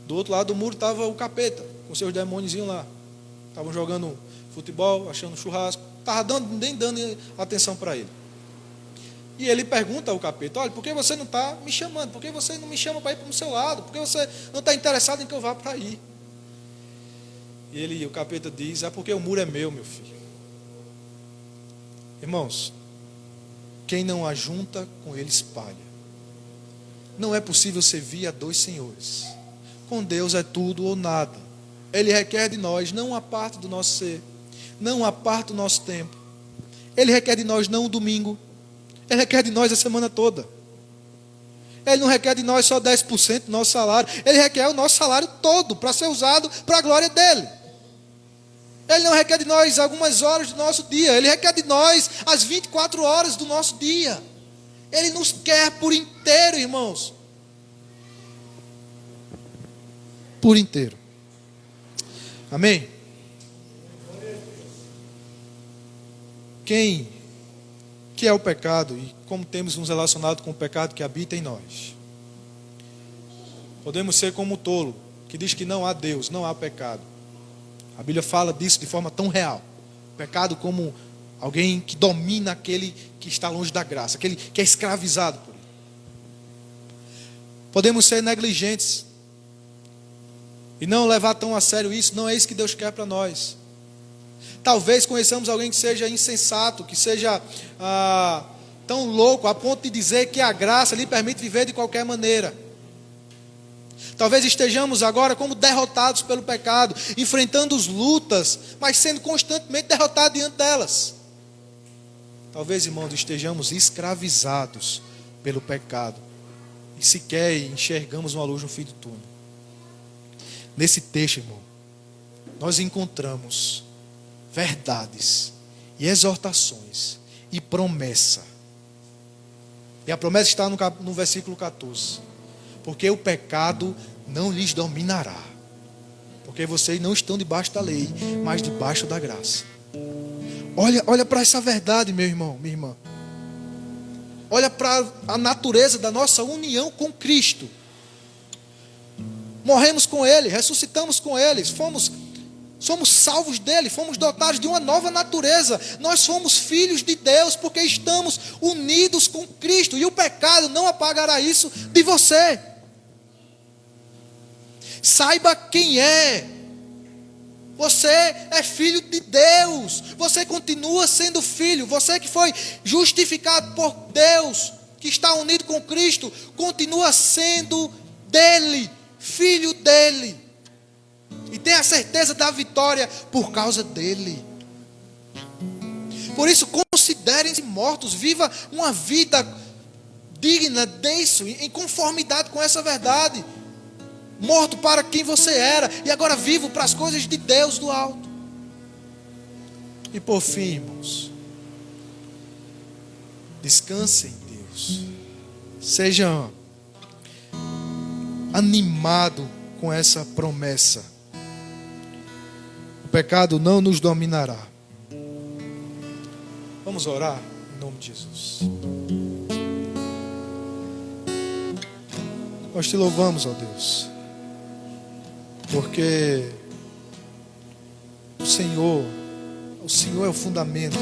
Do outro lado do muro estava o capeta, com seus demôniozinhos lá. Estavam jogando futebol, achando churrasco. Estava nem dando atenção para ele. E ele pergunta ao capeta: olha, por que você não está me chamando? Por que você não me chama para ir para o seu lado? Por que você não está interessado em que eu vá para aí? E o capeta diz: é porque o muro é meu filho. Irmãos, quem não ajunta, com ele espalha. Não é possível servir a dois senhores. Com Deus é tudo ou nada. Ele requer de nós não a parte do nosso ser, não a parte do nosso tempo. Ele requer de nós não o domingo. Ele requer de nós a semana toda. Ele não requer de nós só 10% do nosso salário. Ele requer o nosso salário todo para ser usado para a glória dele. Ele não requer de nós algumas horas do nosso dia. Ele requer de nós as 24 horas do nosso dia. Ele nos quer por inteiro, irmãos. Por inteiro. Amém? Quem que é o pecado e como temos nos relacionado com o pecado que habita em nós? Podemos ser como o tolo, que diz que não há Deus, não há pecado. A Bíblia fala disso de forma tão real. O pecado como alguém que domina aquele que está longe da graça, aquele que é escravizado por ele. Podemos ser negligentes e não levar tão a sério isso. Não é isso que Deus quer para nós. Talvez conheçamos alguém que seja insensato, que seja tão louco a ponto de dizer que a graça lhe permite viver de qualquer maneira. Talvez estejamos agora como derrotados pelo pecado, enfrentando as lutas, mas sendo constantemente derrotados diante delas. Talvez, irmãos, estejamos escravizados pelo pecado e sequer enxergamos uma luz no fim do túnel. Nesse texto, irmão, nós encontramos verdades e exortações e promessa. E a promessa está no versículo 14. Porque o pecado não lhes dominará. Porque vocês não estão debaixo da lei, mas debaixo da graça. Olha para essa verdade, meu irmão, minha irmã. Olha para a natureza da nossa união com Cristo. Morremos com Ele, ressuscitamos com Ele, somos salvos dele, fomos dotados de uma nova natureza. Nós somos filhos de Deus porque estamos unidos com Cristo. E o pecado não apagará isso de você. Saiba quem é. Você é filho de Deus. Você continua sendo filho. Você que foi justificado por Deus, que está unido com Cristo, continua sendo dele, filho dele. E tenha certeza da vitória por causa dele. Por isso, considerem-se mortos. Viva uma vida digna disso, em conformidade com essa verdade. Morto para quem você era e agora vivo para as coisas de Deus do alto. E por fim, irmãos, descanse em Deus. Seja animado com essa promessa. O pecado não nos dominará. Vamos orar em nome de Jesus. Nós te louvamos, ó Deus, porque o Senhor é o fundamento,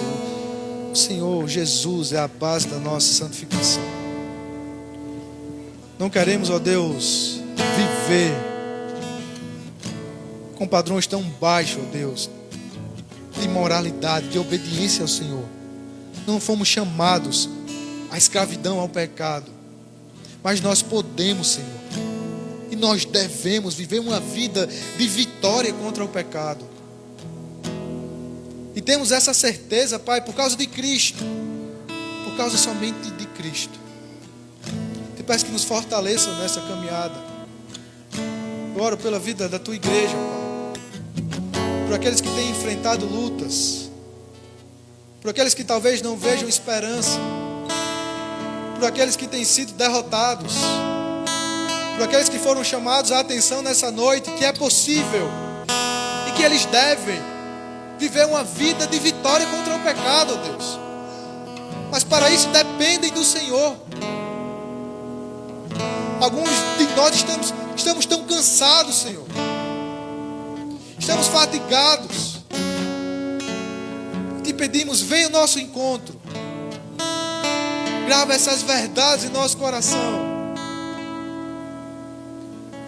o Senhor, Jesus, é a base da nossa santificação. Não queremos, ó Deus, viver com padrões tão baixos, ó Deus, de moralidade, de obediência ao Senhor. Não fomos chamados à escravidão, ao pecado, mas nós podemos, Senhor, e nós devemos viver uma vida de vitória contra o pecado. E temos essa certeza, Pai, por causa de Cristo, por causa somente de Cristo. Te peço que nos fortaleçam nessa caminhada. Eu oro pela vida da tua igreja, Pai, por aqueles que têm enfrentado lutas, por aqueles que talvez não vejam esperança, por aqueles que têm sido derrotados, por aqueles que foram chamados à atenção nessa noite, que é possível e que eles devem viver uma vida de vitória contra o pecado, ó Deus. Mas para isso dependem do Senhor. Alguns de nós estamos tão cansados, Senhor. Estamos fatigados. Te pedimos, venha ao nosso encontro. Grava essas verdades em nosso coração.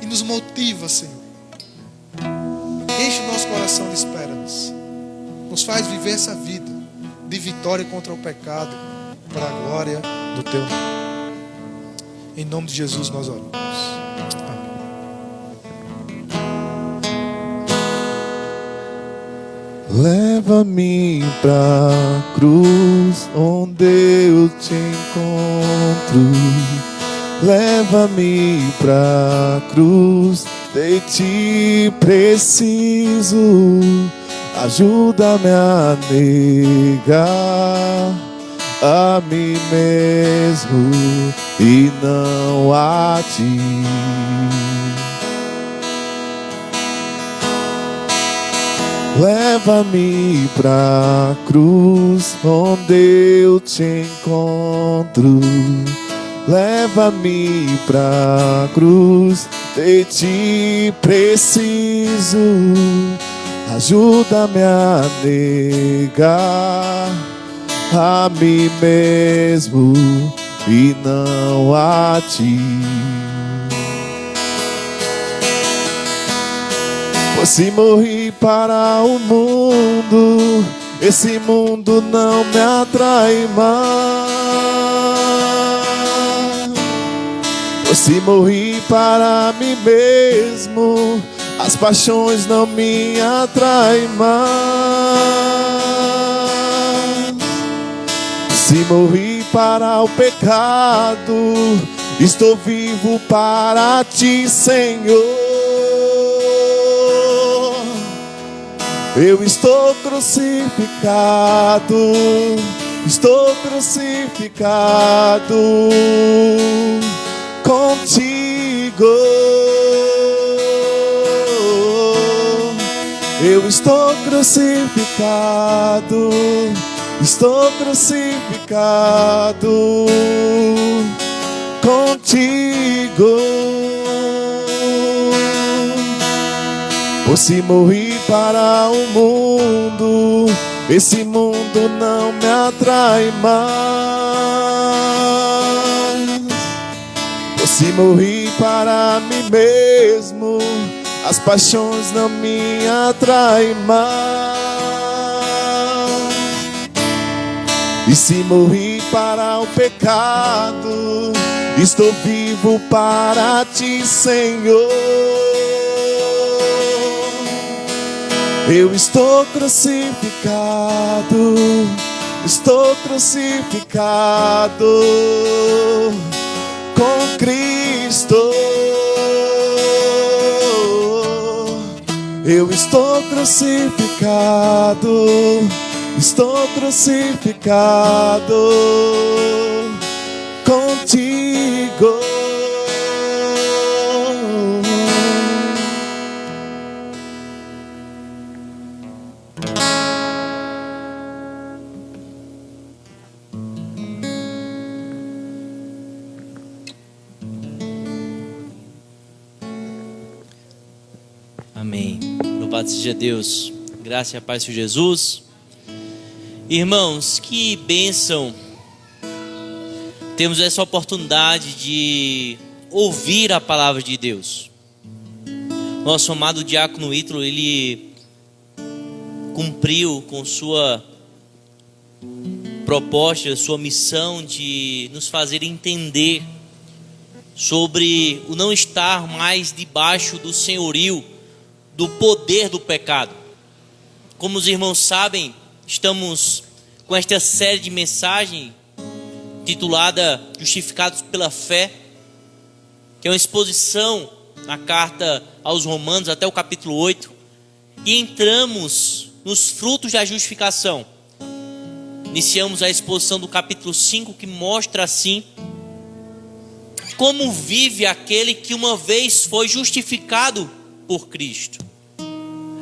E nos motiva, Senhor. Enche o nosso coração de esperança. Nos faz viver essa vida de vitória contra o pecado, para a glória do Teu nome. Em nome de Jesus nós oramos. Leva-me pra cruz, onde eu te encontro. Leva-me pra cruz, de ti preciso. Ajuda-me a negar a mim mesmo e não a ti. Leva-me pra cruz, onde eu te encontro. Leva-me pra cruz, de ti preciso. Ajuda-me a negar a mim mesmo e não a ti. Pois se morri para o mundo, esse mundo não me atrai mais. Pois se morri para mim mesmo, as paixões não me atraem mais. Se morri para o pecado, estou vivo para ti, Senhor. Eu estou crucificado, estou crucificado contigo. Eu estou crucificado, estou crucificado contigo. Pois se morri para o mundo, esse mundo não me atrai mais. Pois se morri para mim mesmo, as paixões não me atraem mais. E se morri para o pecado, estou vivo para ti, Senhor. Eu estou crucificado, estou crucificado com Cristo. Eu estou crucificado, estou crucificado contigo. Louvado seja Deus. Graça e a paz de Jesus. Irmãos, que bênção temos essa oportunidade de ouvir a palavra de Deus. Nosso amado diácono Ítalo, ele cumpriu com sua proposta, sua missão de nos fazer entender sobre o não estar mais debaixo do senhorio, do poder do pecado. Como os irmãos sabem, estamos com esta série de mensagens titulada Justificados pela Fé, que é uma exposição na carta aos Romanos até o capítulo 8, e entramos nos frutos da justificação. Iniciamos a exposição do capítulo 5, que mostra assim como vive aquele que uma vez foi justificado por Cristo.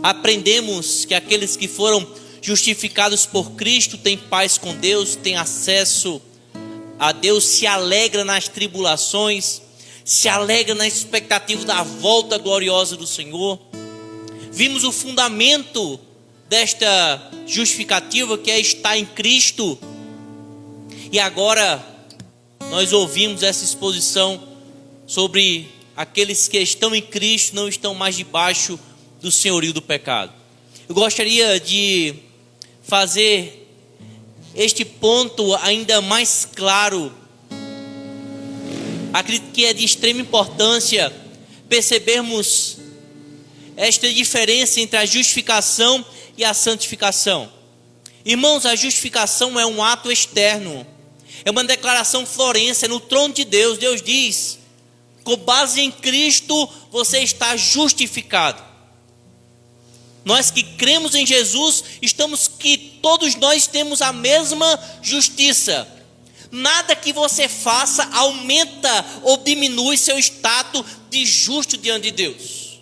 Aprendemos que aqueles que foram justificados por Cristo têm paz com Deus, têm acesso a Deus, se alegra nas tribulações, se alegra na expectativa da volta gloriosa do Senhor. Vimos o fundamento desta justificativa, que é estar em Cristo. E agora nós ouvimos essa exposição sobre aqueles que estão em Cristo, não estão mais debaixo do senhorio do pecado. Eu gostaria de fazer este ponto ainda mais claro. Acredito que é de extrema importância percebermos esta diferença entre a justificação e a santificação. Irmãos, a justificação é um ato externo, é uma declaração florência no trono de Deus. Deus diz: com base em Cristo você está justificado. Nós que cremos em Jesus, todos nós temos a mesma justiça. Nada que você faça aumenta ou diminui seu status de justo diante de Deus.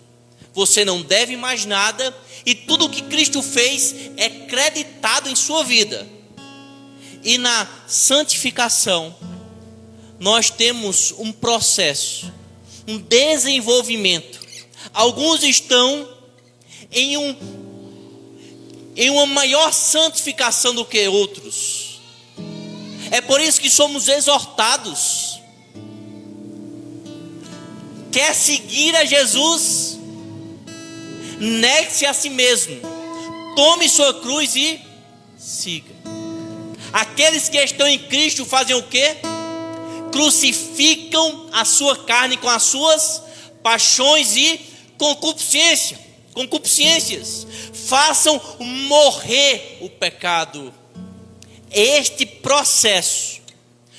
Você não deve mais nada, e tudo o que Cristo fez é creditado em sua vida. E na santificação, nós temos um processo, um desenvolvimento. Alguns estão em uma maior santificação do que outros. É por isso que somos exortados. Quer seguir a Jesus? Negue-se a si mesmo, tome sua cruz e siga. Aqueles que estão em Cristo fazem o quê? Crucificam a sua carne com as suas paixões e concupiscências. Façam morrer o pecado. Este processo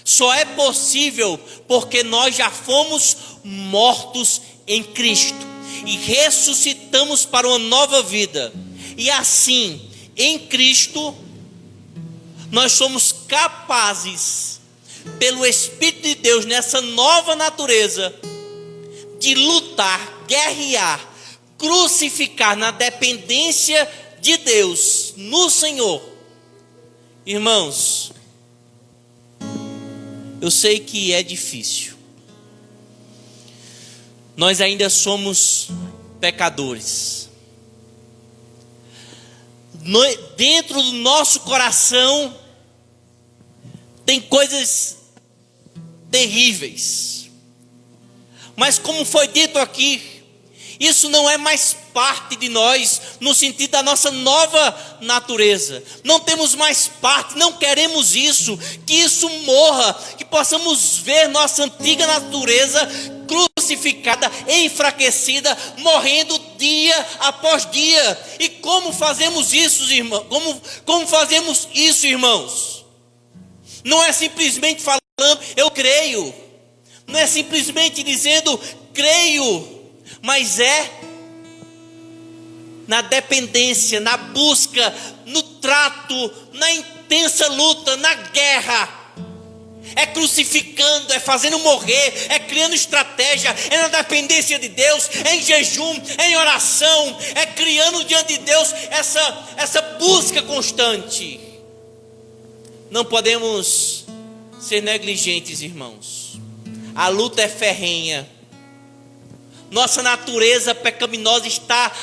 só é possível porque nós já fomos mortos em Cristo e ressuscitamos para uma nova vida. E assim, em Cristo, nós somos capazes, pelo Espírito de Deus, nessa nova natureza, de lutar, guerrear, crucificar na dependência de Deus, no Senhor. Irmãos, eu sei que é difícil. Nós ainda somos pecadores. Dentro do nosso coração tem coisas terríveis. Mas como foi dito aqui, isso não é mais parte de nós, no sentido da nossa nova natureza. Não temos mais parte, não queremos isso, que isso morra, que possamos ver nossa antiga natureza crucificada, enfraquecida, morrendo dia após dia. E como fazemos isso, irmãos? Como fazemos isso, irmãos? Não é simplesmente falando, eu creio. Não é simplesmente dizendo, creio. Mas é na dependência, na busca, no trato, na intensa luta, na guerra. É crucificando, é fazendo morrer, é criando estratégia, é na dependência de Deus, é em jejum, é em oração, é criando diante de Deus essa busca constante. Não podemos ser negligentes, irmãos. A luta é ferrenha. Nossa natureza pecaminosa está